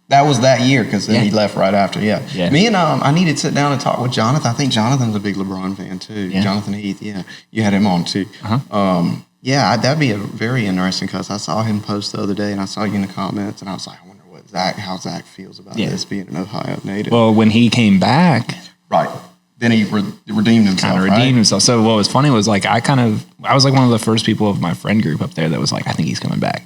That was that year because then he left right after. Yeah. Me and I needed to sit down and talk with Jonathan. I think Jonathan's a big LeBron fan too. Yeah. Jonathan Heath. Yeah. You had him on too. That'd be a very interesting because I saw him post the other day and I saw you in the comments and I was like, I wonder how Zach feels about this being an Ohio native. Well, when he came back. Right. Then he redeemed himself. Himself. So what was funny was I was one of the first people of my friend group up there that was like, I think he's coming back.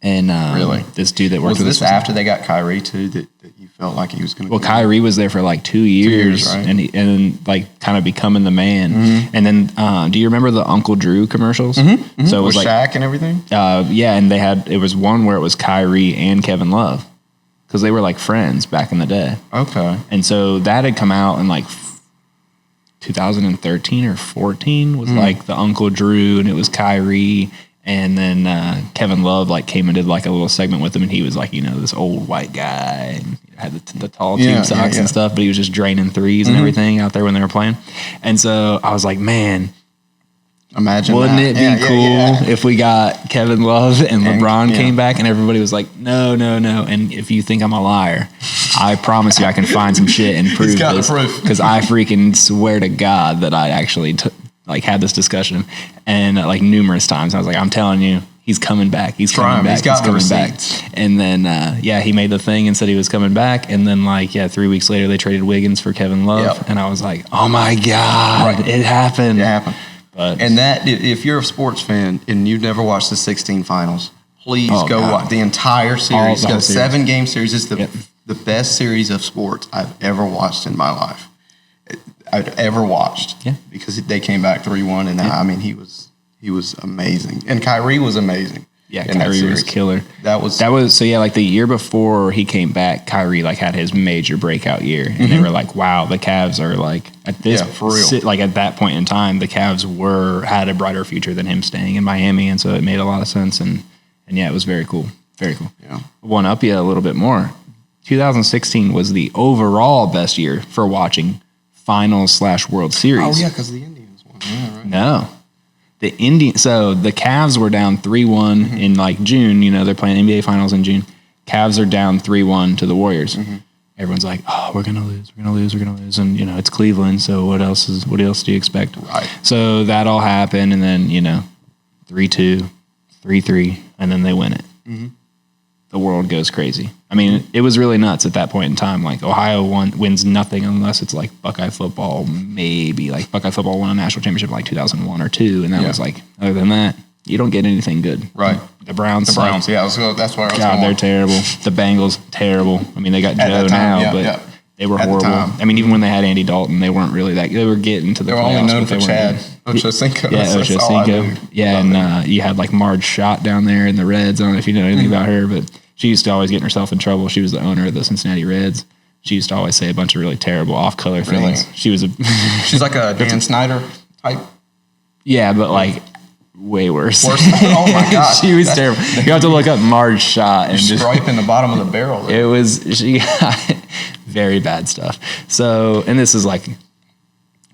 And really, this dude that worked was this after they got Kyrie too that you felt like he was going to. Well, Kyrie was there for 2 years, right? and kind of becoming the man. And then, do you remember the Uncle Drew commercials? So it was Shaq and everything. And it was one where it was Kyrie and Kevin Love because they were friends back in the day. Okay, and so that had come out in 2013 or 14 was the Uncle Drew, and it was Kyrie, and then Kevin Love came and did a little segment with him, and he was this old white guy and had the tall tube socks and stuff, but he was just draining threes and everything out there when they were playing. And so I was like, man, imagine wouldn't it be cool if we got Kevin Love and LeBron came back, and everybody was like, no. And if you think I'm a liar, I promise you I can find some shit and prove this. Because I freaking swear to God that I actually had this discussion and numerous times. I was like, I'm telling you, he's coming back. He's Try coming him. back. He's got the coming back. receipts. And then, he made the thing and said he was coming back. And then, 3 weeks later, they traded Wiggins for Kevin Love. Yep. And I was like, oh, my God, Right. it happened. It happened. But, and that, if you're a sports fan and you've never watched the 16 finals, please go watch the entire series. The whole It's a 7-game series. It's the best series of sports I've ever watched in my life. I've ever watched. Yeah. Because they came back 3-1, and he was amazing. And Kyrie was amazing. Yeah, Kyrie was killer. That was so the year before he came back, Kyrie had his major breakout year, and they were like, "Wow, the Cavs are at this for real." At that point in time, the Cavs had a brighter future than him staying in Miami, and so it made a lot of sense. And it was very cool, very cool. Yeah, one up you a little bit more. 2016 was the overall best year for watching Finals/World Series. Oh yeah, because the Indians won. Yeah, right. No. So the Cavs were down 3-1 in June. They're playing NBA Finals in June. Cavs are down 3-1 to the Warriors. Everyone's like, "Oh, we're gonna lose. We're gonna lose. We're gonna lose." And it's Cleveland. So what else do you expect? Right. So that all happened, and then 3-2, 3-3, and then they win it. The world goes crazy. I mean, it was really nuts at that point in time. Ohio wins nothing unless it's Buckeye football. Maybe Buckeye football won a national championship in 2001 or 2, and that was other than that, you don't get anything good. Right. The Browns. Yeah. That's where I was God, going. they're terrible. The Bengals, terrible. I mean, they got Joe now, but they were horrible. I mean, even when they had Andy Dalton, they weren't really that good. They were getting to the playoffs. They were only known but for Chad Ochocinco. Yeah, Ochocinco. Yeah, and you had Marge Schott down there in the Reds. I don't know if you know anything about her, but she used to always get herself in trouble. She was the owner of the Cincinnati Reds. She used to always say a bunch of really terrible off-color things. She was she's like a Dan Snyder type. Yeah, but way worse. Oh my God, she was terrible. You have to look up Marge Schott and just stripe in the bottom of the barrel. There. She got very bad stuff. So, and this is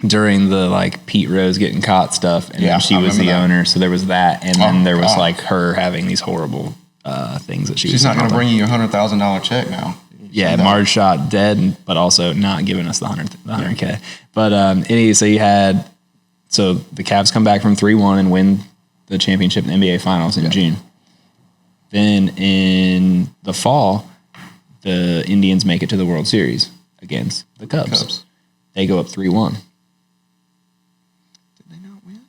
during the Pete Rose getting caught stuff, and then she was the owner. So there was that, and then there was her having these horrible things that she's not going to bring you your $100,000 check now. Yeah, Marge Schott dead, but also not giving us the $100K. But anyway, so the Cavs come back from 3-1 and win the championship in the NBA Finals in June. Then in the fall, the Indians make it to the World Series against the Cubs. They go up 3-1. Did they not win?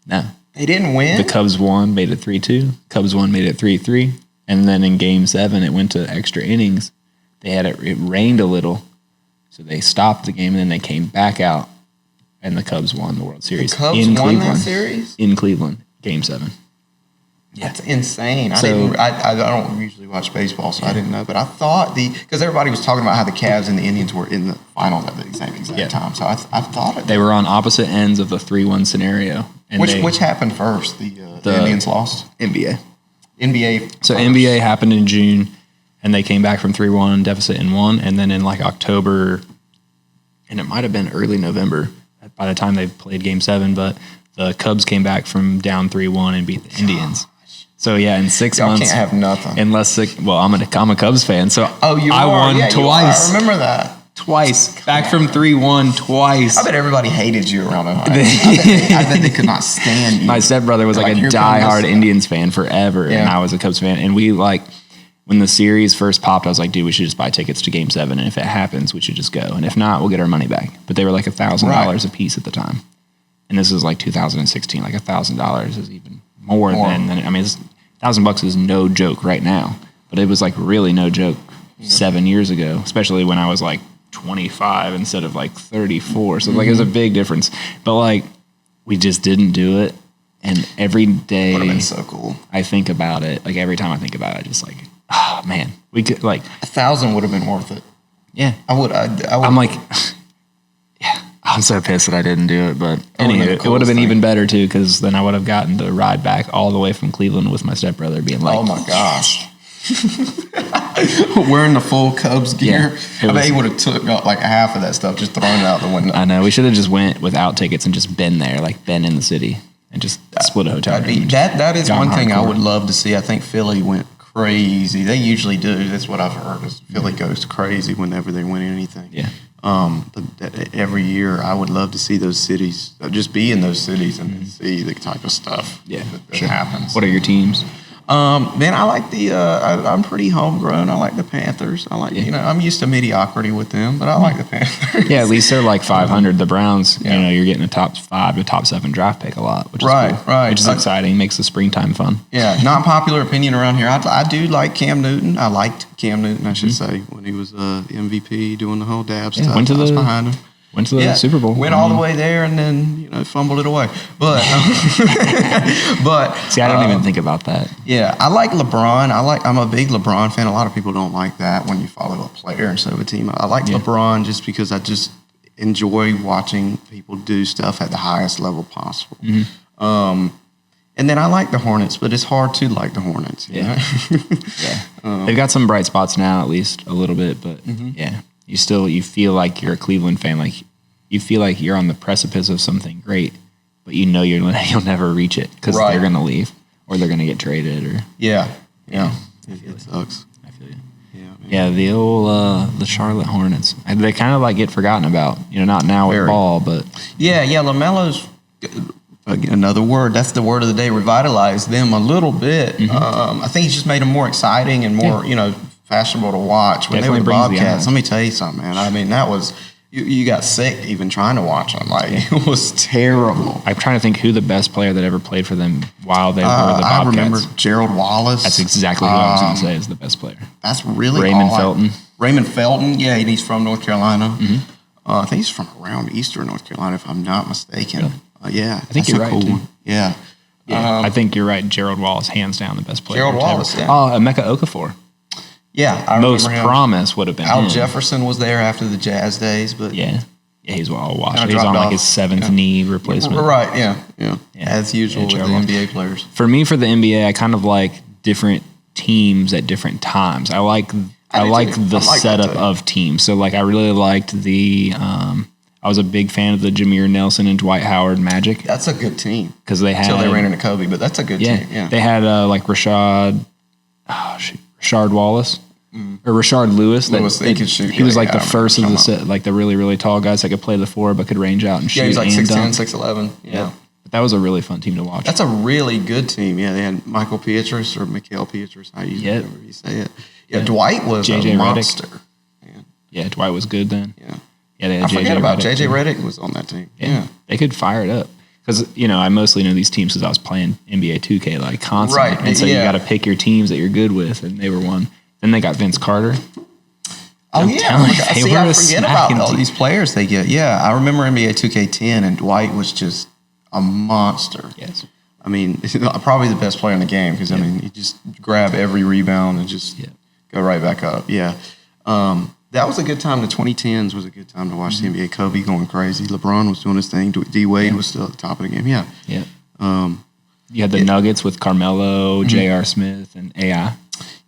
No. They didn't win? The Cubs won, made it 3-2. Cubs won, made it 3-3. And then in Game 7, it went to extra innings. It rained a little, so they stopped the game, and then they came back out, and the Cubs won the World Series. The Cubs won that series? In Cleveland, Game 7. Yeah. That's insane. I don't usually watch baseball, so I didn't know. But I thought because everybody was talking about how the Cavs and the Indians were in the finals at the exact time. So I thought they were on opposite ends of the 3-1 scenario. And which happened first? The Indians lost? NBA. So first. NBA happened in June, and they came back from 3-1 deficit and won. And then in October, and it might have been early November by the time they played Game 7, but the Cubs came back from down 3-1 and beat the Indians. So yeah, in 6 Y'all months, can't have nothing. I'm a Cubs fan, so I won twice. I remember that twice. Back from 3-1 twice. I bet everybody hated you around Ohio. I bet they could not stand you. My stepbrother was a diehard Indians fan forever, and I was a Cubs fan. And we when the series first popped, I was like, dude, we should just buy tickets to Game 7, and if it happens, we should just go, and if not, we'll get our money back. But they were $1,000 a piece at the time, and this was 2016. $1,000 is even more. than I mean. $1,000 is no joke right now, but it was really no joke 7 years ago, especially when I was 25 instead of 34. So it was a big difference. But we just didn't do it, and every day would have been so cool. I think about it. Every time I think about it, I just oh man, we could 1,000 would have been worth it. Yeah, I would. I'm yeah. I'm so pissed that I didn't do it, but anyway, it would have been even better too, because then I would have gotten to ride back all the way from Cleveland with my stepbrother being oh my gosh. Wearing the full Cubs gear. I bet he would have took half of that stuff, just thrown it out the window. I know. We should have just went without tickets and just been there, been in the city and just split a hotel room. That is one thing I would love to see. I think Philly went crazy. They usually do. That's what I've heard. Is Philly goes crazy whenever they win anything. Yeah. Every year, I would love to see those cities, just be in those cities and see the type of stuff that happens. What are your teams? Man, I like I'm pretty homegrown. I like the Panthers. I like, I'm used to mediocrity with them, but I like the Panthers. Yeah, at least they're like 500. The Browns, you're getting a top 5 to top 7 draft pick a lot, which is cool, right. Which is exciting. Makes the springtime fun. Yeah, non-popular opinion around here. I do like Cam Newton. I liked Cam Newton, I should say, when he was MVP doing the whole dab stuff. I was behind him. Went to the Super Bowl. Went all the way there and then, fumbled it away. But see, I don't even think about that. Yeah, I like LeBron. I'm a big LeBron fan. A lot of people don't like that when you follow a player instead of a team. I like LeBron just because I just enjoy watching people do stuff at the highest level possible. And then I like the Hornets, but it's hard to like the Hornets. Yeah. They've got some bright spots now, at least a little bit, but you feel like you're a Cleveland fan, like you feel like you're on the precipice of something great, but you'll never reach it because they're going to leave or they're going to get traded or it sucks. I feel you. Yeah, the old the Charlotte Hornets. They kind of like get forgotten about. Not now with ball, but LaMelo's another word. That's the word of the day. Revitalized them a little bit. I think he's just made them more exciting and more fashionable to watch. When Definitely they were the Bobcats, let me tell you something, man. I mean, that was you got sick even trying to watch them. Like it was terrible. I'm trying to think who the best player that ever played for them while they were the Bobcats. I remember Gerald Wallace. That's exactly who I was going to say is the best player. That's really Raymond Felton. Raymond Felton, yeah, and he's from North Carolina. I think he's from around Eastern North Carolina, if I'm not mistaken. Really? I think you're right, cool too. One. Yeah. I think you're right. Gerald Wallace, hands down, the best player. Gerald Wallace, yeah. Oh, Emeka Okafor. Yeah, I Most remember him. promise would have been Al him. Jefferson was there after the Jazz days, but he's well washed. He's on like his 7th knee replacement. Right, yeah. As usual with the NBA players. For me, for the NBA, I kind of like different teams at different times. I like the setup of teams. So like I really liked the I was a big fan of the Jameer Nelson and Dwight Howard Magic. That's a good team. Because they had... Until they ran into Kobe, but that's a good team. Yeah. They had like Rashard Wallace. Or Rashard Lewis. He could shoot. He was like the first of the set, like the really, really tall guys that could play the floor but could range out and shoot. Yeah, he's like and 6'10", 6'11". Yeah. But that was a really fun team to watch. That's a really good team. Yeah, they had Michael Pietrus or Mikhail Pietrus, however you say it. Yeah, Dwight was a monster. Yeah, Dwight was good then. Yeah, they had I forget about JJ Redick was on that team. Yeah. They could fire it up. Because, I mostly know these teams because I was playing NBA 2K like constantly. Right. And so you got to pick your teams that you're good with, and they were one. Then they got Vince Carter. Oh, I forget about all these players they get. Yeah, I remember NBA 2K10, and Dwight was just a monster. Yes. I mean, probably the best player in the game because, he just grab every rebound and just go right back up. Yeah. That was a good time. The 2010s was a good time to watch the NBA. Kobe going crazy. LeBron was doing his thing. D-Wade was still at the top of the game. Yeah. You had the Nuggets with Carmelo, J.R. Smith, and AI.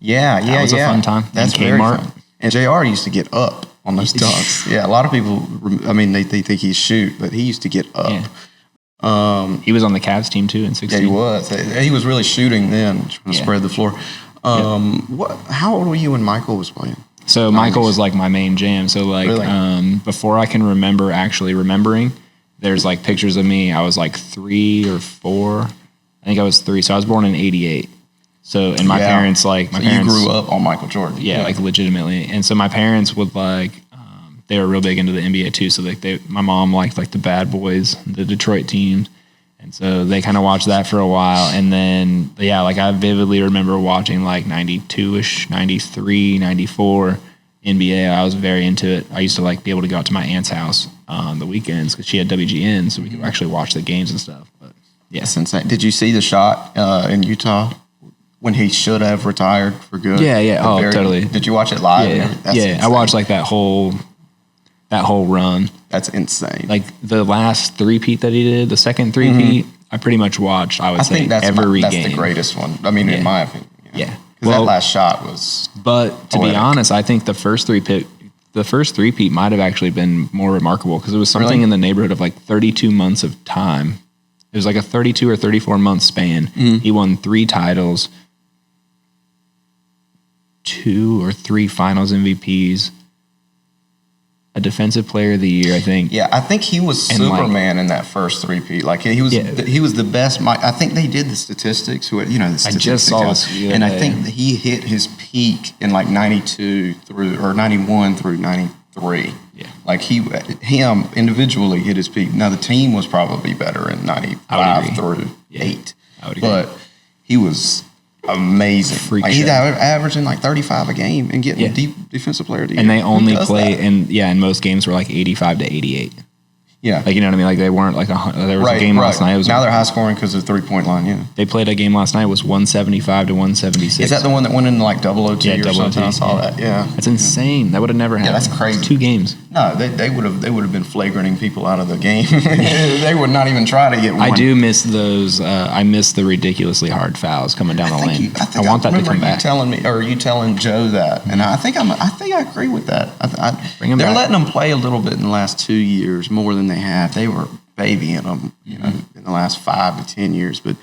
That was a fun time. That's very fun. And JR used to get up on those dunks. Yeah, a lot of people, they think he shoot, but he used to get up. Yeah. He was on the Cavs team too in 16. Yeah, he was. He was really shooting then, trying to spread the floor. How old were you when Michael was playing? So Michael was like my main jam. So like before I can remember actually remembering, there's like pictures of me. I was like 3 or 4. I think I was 3. So I was born in 88. So, and my parents, like, you grew up on Michael Jordan. Yeah, like legitimately. And so my parents would like, they were real big into the NBA too. So like my mom liked like the Bad Boys, the Detroit teams. And so they kind of watched that for a while. And then, like I vividly remember watching like 92-ish, 93, 94 NBA. I was very into it. I used to like be able to go out to my aunt's house on the weekends because she had WGN. So we could actually watch the games and stuff. But yeah. That's insane. Did you see the shot in Utah? When he should have retired for good. Yeah. Totally. Did you watch it live? Yeah. I watched like that whole run. That's insane. Like the last three-peat that he did, the second three-peat, I pretty much watched, I would say, every game. That's the greatest one. I mean, in my opinion. Yeah. Because that last shot was But to be honest, I think the first three-peat might have actually been more remarkable because it was something in the neighborhood of like 32 months of time. It was like a 32 or 34 month span. He won 3 titles, 2 or 3 finals MVPs, a defensive player of the year, I think. Yeah, I think he was Superman in that first three-peat. Like he was the best. I think they did the statistics. The statistics. I just saw this, and I think that he hit his peak in like 92 or 91 through 93. Yeah, like him individually hit his peak. Now the team was probably better in 95 through 8. I would agree. But he was amazing. Like, he's averaging like 35 a game and getting defensive player of the year. And they only play in most games were like 85 to 88. Yeah. Like, you know what I mean? Like, they weren't like there was a game last night. Now they're high scoring because of the 3-point line, yeah. They played a game last night. It was 175 to 176. Is that the one that went into like double OT or something? I saw that, yeah. That's insane. That would have never happened. Yeah, that's crazy. 2 games. No, they would have been flagranting people out of the game. They would not even try to get one. I do miss those. I miss the ridiculously hard fouls coming down the lane. I want that to come back. You telling Joe that, and I think I agree with that. They're letting them play a little bit in the last 2 years more than they have. They were babying them, in the last 5 to 10 years. But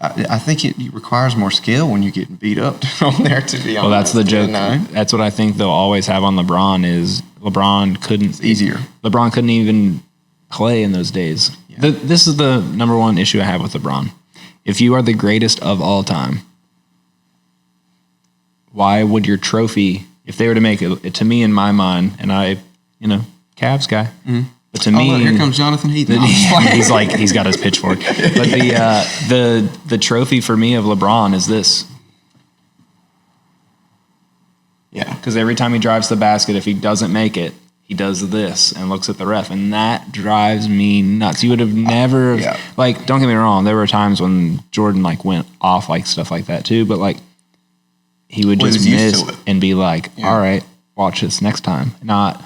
I think it requires more skill when you're getting beat up on there, to be honest. Well, that's the joke. That's what I think they'll always have on LeBron is LeBron couldn't. It's easier. LeBron couldn't even play in those days. Yeah. This is the number one issue I have with LeBron. If you are the greatest of all time, why would your trophy, if they were to make it, to me in my mind, and I, Cavs guy. Mm-hmm. But to me, look, here comes Jonathan Heath. He's got his pitchfork. But the trophy for me of LeBron is this. Yeah, because every time he drives the basket, if he doesn't make it, he does this and looks at the ref, and that drives me nuts. You would have never like. Don't get me wrong. There were times when Jordan went off stuff like that too, but he would just miss and be like, "All right, watch this next time." Not.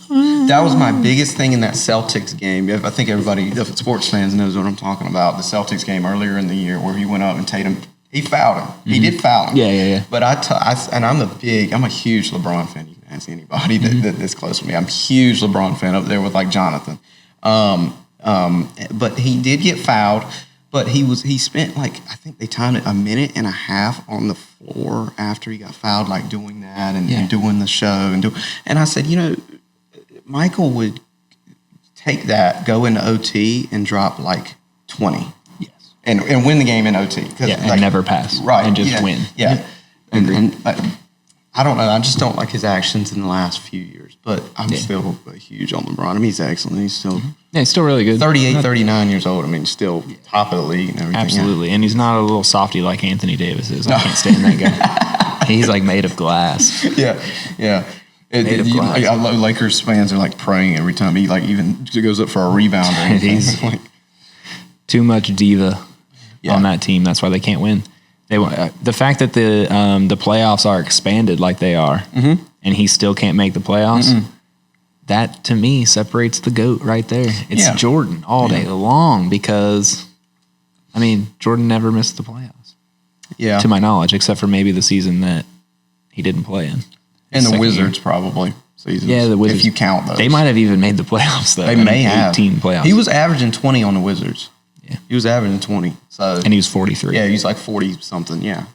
That was my biggest thing in that Celtics game. I think everybody, the sports fans, knows what I'm talking about. The Celtics game earlier in the year where he went up and Tatum, he fouled him. Mm-hmm. He did foul him. Yeah. But I'm a huge LeBron fan. You can ask anybody that's close to me. I'm a huge LeBron fan up there with Jonathan. But he did get fouled. But he spent I think they timed it a minute and a half on the floor after he got fouled, doing that and doing the show and I said, Michael would take that, go into OT, and drop 20. Yes. And win the game in OT. And never pass. Right. And just win. Yeah. And I don't know. I just don't like his actions in the last few years. But I'm still huge on LeBron. I mean, he's excellent. He's still... Yeah, he's still really good. 38, 39 years old. I mean, still top of the league and everything. Absolutely. And he's not a little softy like Anthony Davis is. I can't stand that guy. He's made of glass. Yeah. Lakers fans are praying every time he even goes up for a rebound. Or he's too much diva on that team. That's why they can't win. The fact that the playoffs are expanded like they are, and he still can't make the playoffs. That to me separates the GOAT right there. It's Jordan all day long because, Jordan never missed the playoffs. Yeah, to my knowledge, except for maybe the season that he didn't play in. And the Wizards probably seasons. Yeah, the Wizards. If you count those. They might have even made the playoffs, though. They may have. 18 playoffs. He was averaging 20 on the Wizards. Yeah. He was averaging 20. And he was 43. Yeah, he's 40-something, yeah.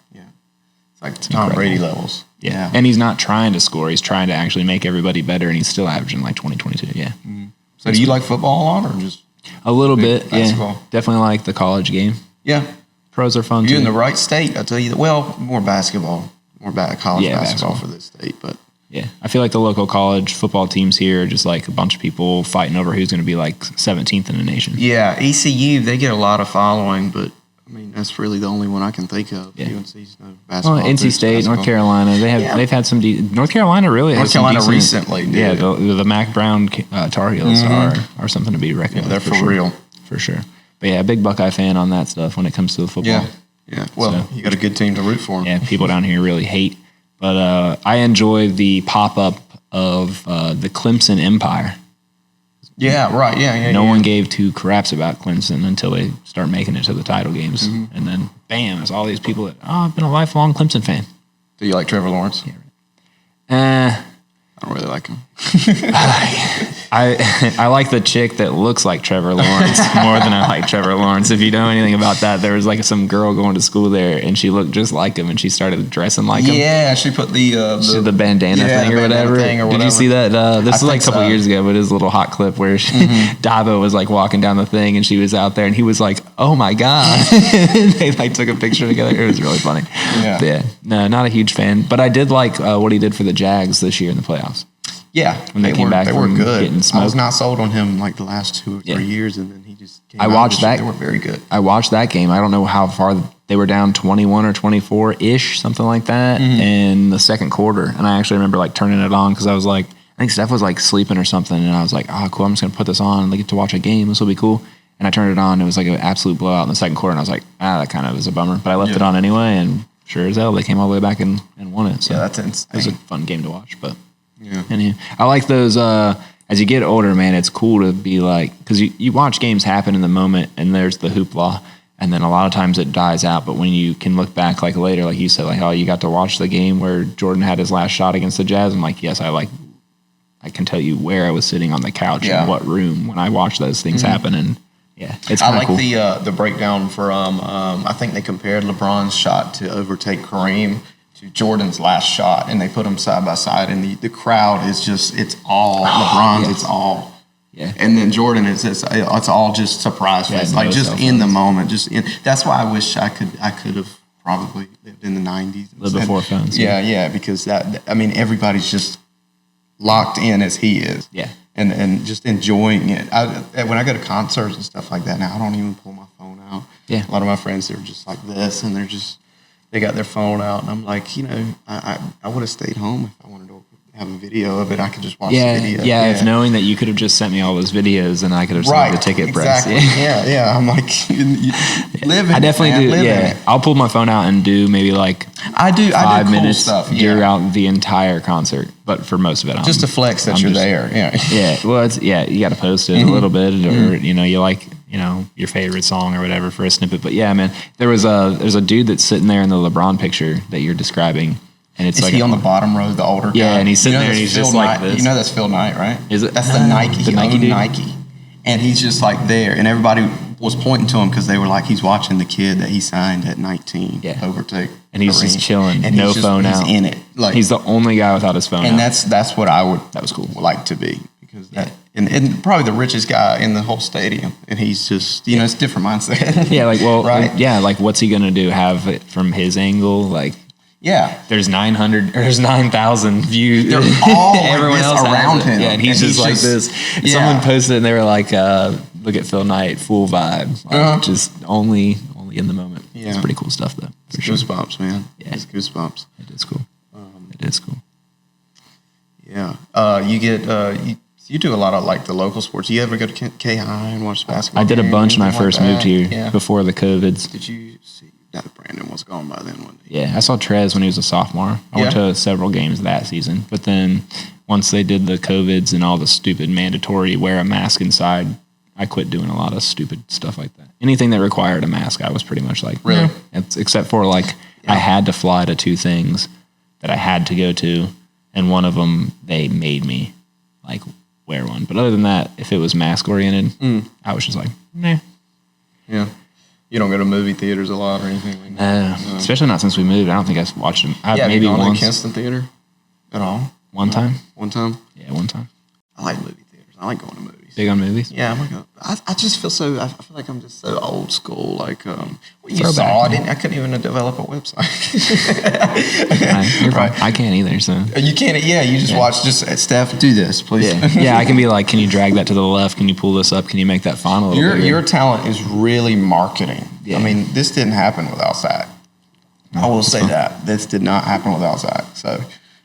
It's Tom Brady levels. Yeah. And he's not trying to score. He's trying to actually make everybody better, and he's still averaging 20, 22, yeah. Mm-hmm. So do you like football a lot or just? A little bit, basketball? Yeah. Definitely like the college game. Yeah. Pros are fun, You're in the right state, I'll tell you that. Well, more basketball. More college basketball for this state, but. Yeah, I feel like the local college football teams here are just a bunch of people fighting over who's going to be 17th in the nation. Yeah, ECU, they get a lot of following, but that's really the only one I can think of. Yeah. UNC's no basketball. Well, NC State, basketball. North Carolina, they've had some. North Carolina really. North Carolina recently. Yeah, the Mac Brown Tar Heels are something to be reckoned with. They're for real, for sure. But yeah, big Buckeye fan on that stuff when it comes to the football. Yeah. Well, you got a good team to root for. Yeah, people down here really hate. But I enjoy the pop-up of the Clemson Empire. Yeah, right. Yeah. No one gave two craps about Kinston until they start making it to the title games. Mm-hmm. And then, bam, there's all these people that, I've been a lifelong Clemson fan. Do you like Trevor Lawrence? Yeah. I don't really like him. I like the chick that looks like Trevor Lawrence more than I like Trevor Lawrence. If you know anything about that, there was like some girl going to school there, and she looked just like him, and she started dressing like him. Yeah, she put the bandana thing or whatever. Did you see that? This was like a couple years ago, but it was a little hot clip where Dabo was like walking down the thing, and she was out there, and he was like, "Oh my god!" They like took a picture together. It was really funny. Yeah, no, not a huge fan, but I did like what he did for the Jags this year in the playoffs. Yeah, when they came back, they were good. Getting smoked. I was not sold on him like the last 2 or 3 years, and then he just. Came I watched that. They were very good. I watched that game. I don't know how far they were down, 21 or 24 ish, something like that, in the second quarter. And I actually remember like turning it on because I was like, I think Steph was like sleeping or something, and I was like, oh, cool. I'm just gonna put this on and get to watch a game. This will be cool. And I turned it on. It was like an absolute blowout in the second quarter, and I was like, that kind of is a bummer. But I left it on anyway, and sure as hell, they came all the way back and won it. So that's insane. It was a fun game to watch, but. Yeah, and I like those. As you get older, man, it's cool to be like, because you watch games happen in the moment, and there's the hoopla, and then a lot of times it dies out. But when you can look back, like later, like you said, like, oh, you got to watch the game where Jordan had his last shot against the Jazz. I'm like, yes, I can tell you where I was sitting on the couch and what room when I watched those things happen, and it's kind of cool. I like the breakdown for I think they compared LeBron's shot to overtake Kareem to Jordan's last shot, and they put them side by side, and the crowd is just, it's all LeBron's, it's all, and then Jordan is it's all just surprise face, like just in the moment, that's why I wish I could have probably lived in the 90s, lived before phones, because everybody's just locked in as he is, and just enjoying it. When I go to concerts and stuff like that now, I don't even pull my phone out. A lot of my friends, they're just like this, and they got their phone out, and I'm like, I would have stayed home if I wanted to have a video of it. I could just watch the video. If knowing that you could have just sent me all those videos, and I could have sent the ticket price. I'm like, live in I definitely do. I'll pull my phone out and do maybe like I do 5 cool minutes stuff throughout the entire concert, but for most of it, just to flex that you're there. Well, you got to post it a little bit, or you like. Your favorite song or whatever for a snippet. But yeah, man, there's a dude that's sitting there in the LeBron picture that you're describing. And it's like he on the bottom row, the older guy? Yeah, and he's sitting there and he's just like this. That's Phil Knight, right? Is it? That's the Nike. The Nike dude? Nike. And he's just like there. And everybody was pointing to him because they were like, he's watching the kid that he signed at 19 overtake. And he's just chilling, and no phone out. He's in it. Like, he's the only guy without his phone out. And that's what I would that was cool. like to be. Because and probably the richest guy in the whole stadium, and he's just it's a different mindset. Right? Like what's he gonna do? Have it from his angle? Like there's 9,000 views. They're all everyone else around him. Yeah, and he's just like this. Someone posted and they were like, "Look at Phil Knight, full vibe, just only in the moment." It's pretty cool stuff though. It's goosebumps, man. Yeah, it's goosebumps. It is cool. It is cool. Yeah, you get you do a lot of like the local sports. You ever go to K High and watch basketball? I did a bunch when I first moved here before the COVIDs. Did you see that Brandon was gone by then? One day? Yeah, I saw Trez when he was a sophomore. I went to several games that season, but then once they did the COVIDs and all the stupid mandatory wear a mask inside, I quit doing a lot of stupid stuff like that. Anything that required a mask, I was pretty much like, really? Except for like I had to fly to 2 things that I had to go to, and one of them they made me like wear one. But other than that, if it was mask oriented, I was just like, nah. Yeah. You don't go to movie theaters a lot or anything like that? No. Especially not since we moved. I don't think I've watched them. Maybe once. To Kinston Theater at all? One time? One time? Yeah, one time. I like movie theaters. I like going to movies. Big on movies? Yeah, I just feel I feel like I'm just so old school. Like, you saw, I couldn't even develop a website. You're right. I can't either, so. You can't, you just watch, Steph, do this, please. Yeah, I can be like, can you drag that to the left? Can you pull this up? Can you make that font a little bigger? Your talent is really marketing. Yeah. I mean, this didn't happen without Zac. I will say that. This did not happen without Zac. So,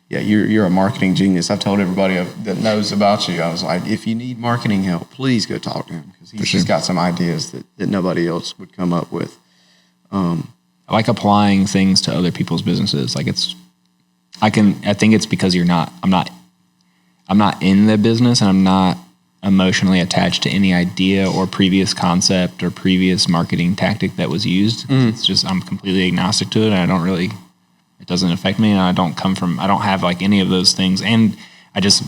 yeah, you're a marketing genius. I've told everybody that knows about you. I was like, if you need marketing help, please go talk to him because he's just got some ideas that nobody else would come up with. I like applying things to other people's businesses. Like I think it's because I'm not in the business, and I'm not emotionally attached to any idea or previous concept or previous marketing tactic that was used. It's just I'm completely agnostic to it, and it doesn't affect me, and I don't have like any of those things. And I just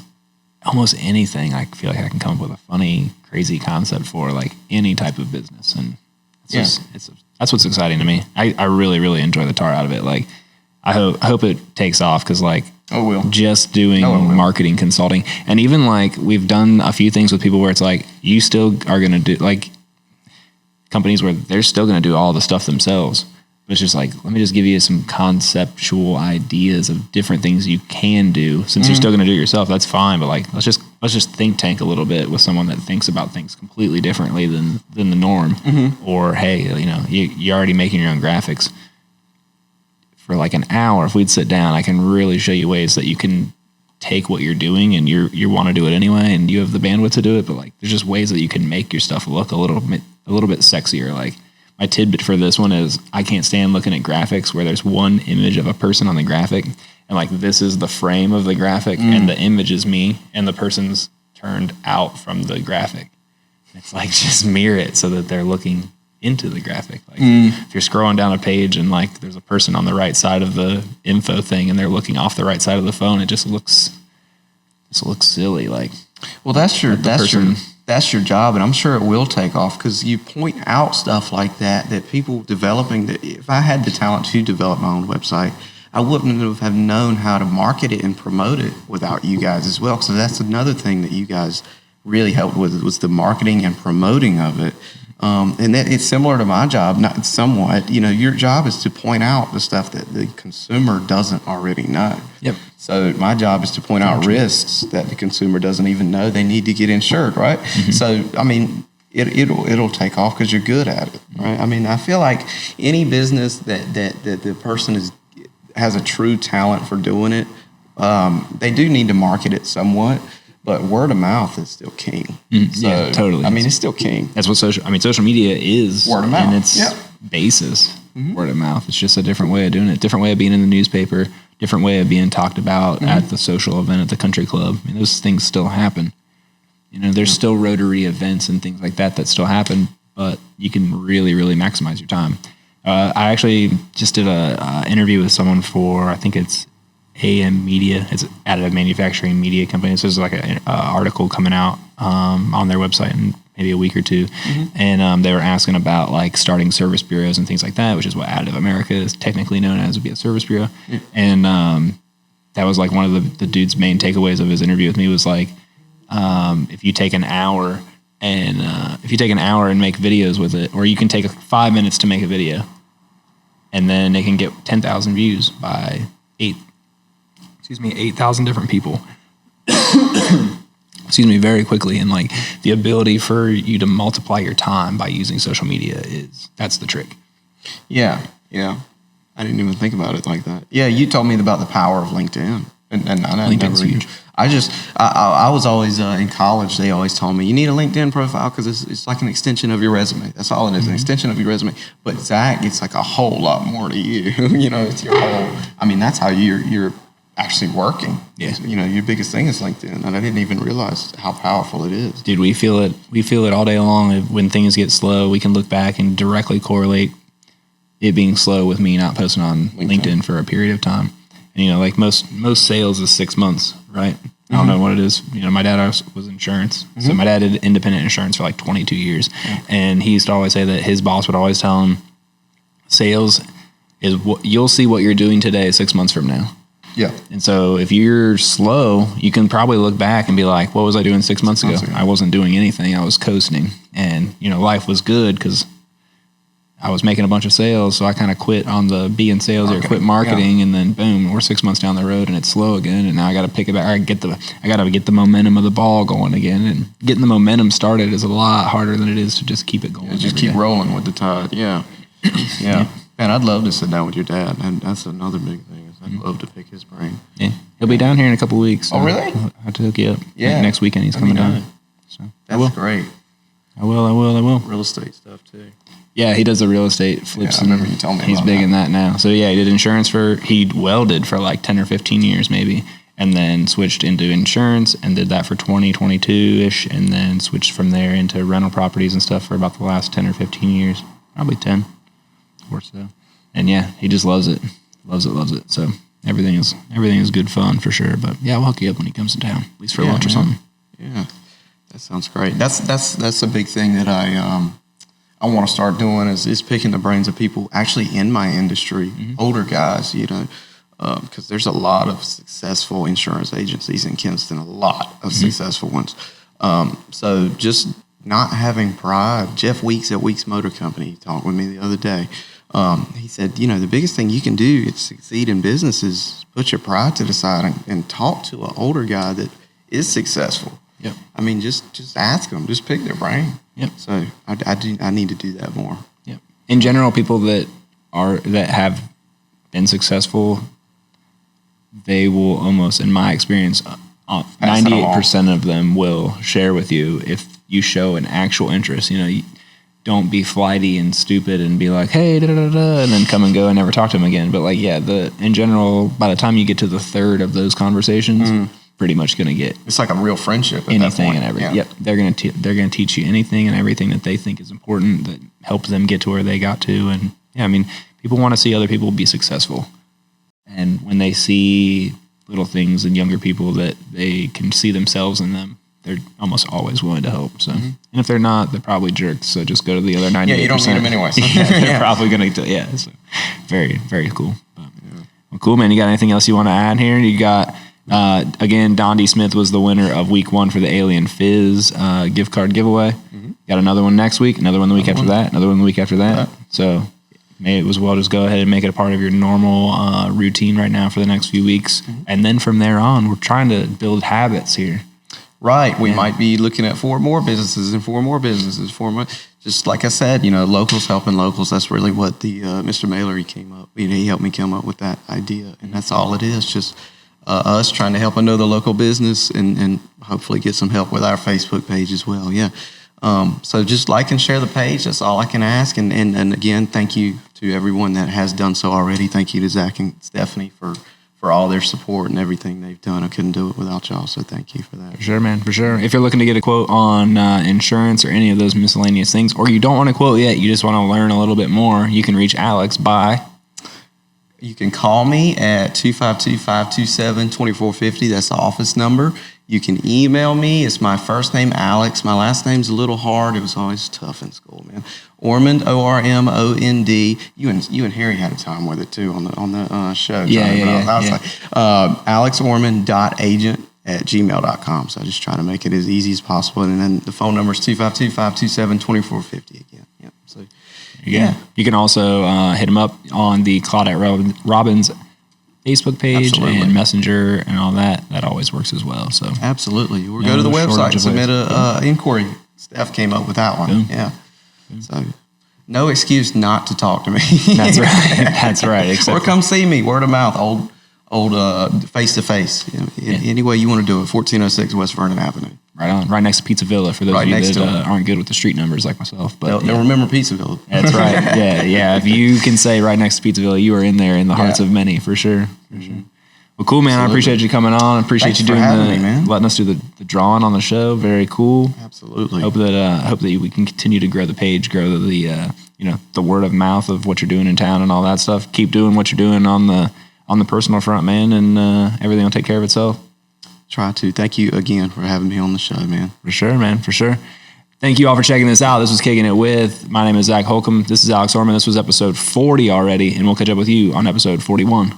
almost anything. I feel like I can come up with a funny, crazy concept for like any type of business, and that's what's exciting to me. I really, really enjoy the tar out of it. Like, I hope it takes off because like just doing marketing consulting, and even like we've done a few things with people where it's like you still are going to do like companies where they're still going to do all the stuff themselves. But it's just like, let me just give you some conceptual ideas of different things you can do. Since you're still going to do it yourself, that's fine. But like, let's just think tank a little bit with someone that thinks about things completely differently than the norm. Or hey, you know, you're already making your own graphics. For like an hour, if we'd sit down, I can really show you ways that you can take what you're doing and you want to do it anyway, and you have the bandwidth to do it. But like, there's just ways that you can make your stuff look a little bit sexier. Like, my tidbit for this one is I can't stand looking at graphics where there's one image of a person on the graphic, and like this is the frame of the graphic, and the image is me, and the person's turned out from the graphic. It's like, just mirror it so that they're looking into the graphic. Like if you're scrolling down a page and like there's a person on the right side of the info thing and they're looking off the right side of the phone, it just looks silly. Like, well, that's your job, and I'm sure it will take off because you point out stuff like that people developing. That if I had the talent to develop my own website, I wouldn't have known how to market it and promote it without you guys as well. So that's another thing that you guys really helped with, was the marketing and promoting of it. And that it's similar to my job, not somewhat. You know, your job is to point out the stuff that the consumer doesn't already know. Yep. So my job is to point out risks that the consumer doesn't even know they need to get insured, right? So I mean, it'll take off because you're good at it, right? I mean, I feel like any business that the person has a true talent for doing it, they do need to market it somewhat. But word of mouth is still king. So, yeah, totally. I mean, it's still king. That's what social media is. Word of mouth. And its basis, word of mouth. It's just a different way of doing it. Different way of being in the newspaper. Different way of being talked about at the social event at the country club. I mean, those things still happen. You know, there's still Rotary events and things like that still happen. But you can really, really maximize your time. I actually just did a interview with someone for, I think it's AM Media. It's additive manufacturing media company. So there's like an article coming out on their website in maybe a week or two. And they were asking about like starting service bureaus and things like that, which is what Additive America is technically known as, would be a service bureau. And that was like one of the dude's main takeaways of his interview with me was like, if you take an hour and make videos with it, or you can take 5 minutes to make a video, and then it can get 10,000 views by 8,000 different people. Very quickly. And like the ability for you to multiply your time by using social media that's the trick. Yeah. I didn't even think about it like that. Yeah, you told me about the power of LinkedIn. And LinkedIn's huge. I was always in college. They always told me you need a LinkedIn profile because it's like an extension of your resume. That's all it is, an extension of your resume. But Zach, it's like a whole lot more to you. You know, it's your whole. I mean, that's how you're actually working. Yeah. You know, your biggest thing is LinkedIn, and I didn't even realize how powerful it is. Dude, we feel it. We feel it all day long. When things get slow, we can look back and directly correlate it being slow with me not posting on LinkedIn for a period of time. And, you know, like most sales is 6 months, right? I don't know what it is. You know, my dad was insurance. So my dad did independent insurance for like 22 years. And he used to always say that his boss would always tell him, sales is what you'll see what you're doing today 6 months from now. Yeah. And so if you're slow, you can probably look back and be like, what was I doing 6 months ago? I wasn't doing anything. I was coasting. And, you know, life was good because I was making a bunch of sales. So I kind of quit on the being sales or quit marketing. And then boom, we're 6 months down the road and it's slow again. And now I got to pick it back. I got to get the momentum of the ball going again. And getting the momentum started is a lot harder than it is to just keep it going. Yeah, just keep rolling with the tide. Yeah. Yeah. Man, I'd love to sit down with your dad. And that's another big thing. I'd love to pick his brain. Yeah, he'll be down here in a couple of weeks. So really? I'll have to hook you up. Yeah, like next weekend he's coming down. So that's great. I will. Real estate stuff too. Yeah, he does the real estate flips. I remember you telling me. He's big in that now. So yeah, he did insurance he welded for like 10 or 15 years maybe, and then switched into insurance and did that for 22-ish, and then switched from there into rental properties and stuff for about the last 10 or 15 years, probably 10 or so. And yeah, he just loves it. Loves it. So everything is good fun for sure. But yeah, we'll hook you up when he comes to town, at least for lunch or something. Yeah, that sounds great. That's a big thing that I want to start doing is picking the brains of people actually in my industry, older guys, because there's a lot of successful insurance agencies in Kinston, a lot of successful ones. So just not having pride. Jeff Weeks at Weeks Motor Company talked with me the other day. He said, the biggest thing you can do to succeed in business is put your pride to the side and talk to an older guy that is successful. Yep. I mean, just ask them, just pick their brain. Yep. So I need to do that more. Yep. In general, people that have been successful, they will almost, in my experience, 98% of them will share with you if you show an actual interest. You don't be flighty and stupid and be like, hey, da da da, and then come and go and never talk to them again. But in general, by the time you get to the third of those conversations, pretty much going to get it's like a real friendship at anything that point. And everything. Yeah. Yep, they're going to teach you anything and everything that they think is important that helps them get to where they got to. And people want to see other people be successful, and when they see little things in younger people that they can see themselves in them, they're almost always willing to help. So, and if they're not, they're probably jerks. So just go to the other 98%. Yeah, you don't need them anyway. They're probably going to. So very, very cool. But, well, cool, man. You got anything else you want to add here? You got. Again, Don D. Smith was the winner of week 1 for the Alien Fizz gift card giveaway. Got another one next week, another one the week after that, another one the week after that. So may it as well just go ahead and make it a part of your normal routine right now for the next few weeks. And then from there on, we're trying to build habits here. Right. We might be looking at 4 more businesses and 4 more businesses, 4 more. Just like I said, locals helping locals. That's really what the Mr. Mailer came up. He helped me come up with that idea. And that's all it is. Just us trying to help another local business and hopefully get some help with our Facebook page as well. Yeah. So just like and share the page. That's all I can ask. And again, thank you to everyone that has done so already. Thank you to Zach and Stephanie for all their support and everything they've done. I couldn't do it without y'all. So thank you for that. For sure, man. For sure. If you're looking to get a quote on insurance or any of those miscellaneous things, or you don't want a quote yet, you just want to learn a little bit more, you can reach Alex by... You can call me at 252-527-2450. That's the office number. You can email me. It's my first name, Alex. My last name's a little hard. It was always tough in school, man. Ormond, ORMOND. You and Harry had a time with it, too, on the show. Yeah. Like, alexormond.agent@gmail.com. So I just try to make it as easy as possible. And then the phone number is 252-527-2450 again. Yep. So... Yeah. You can also hit him up on the Claudette Robbins Facebook page and Messenger and all that. That always works as well. So absolutely. Or go to the website and submit an inquiry. Steph came up with that one. Boom. Yeah. Boom. So no excuse not to talk to me. That's right. That's right. Or come see me. Word of mouth. Old face-to-face. Any way you want to do it. 1406 West Vernon Avenue. Right on. Right next to Pizza Villa for those of you that aren't good with the street numbers like myself. But they'll remember Pizza Villa. That's right. Yeah. If you can say right next to Pizza Villa, you are in there in the hearts of many, for sure. Well, cool, man. Absolutely. I appreciate you coming on. I appreciate you doing letting us do the drawing on the show. Very cool. Absolutely. Hope that we can continue to grow the page, grow the word of mouth of what you're doing in town and all that stuff. Keep doing what you're doing on the personal front, man, and everything will take care of itself. Try to. Thank you again for having me on the show, man. For sure, man. For sure. Thank you all for checking this out. This was Kicking It With. My name is Zac Holcomb. This is Alex Ormond. This was episode 40 already, and we'll catch up with you on episode 41.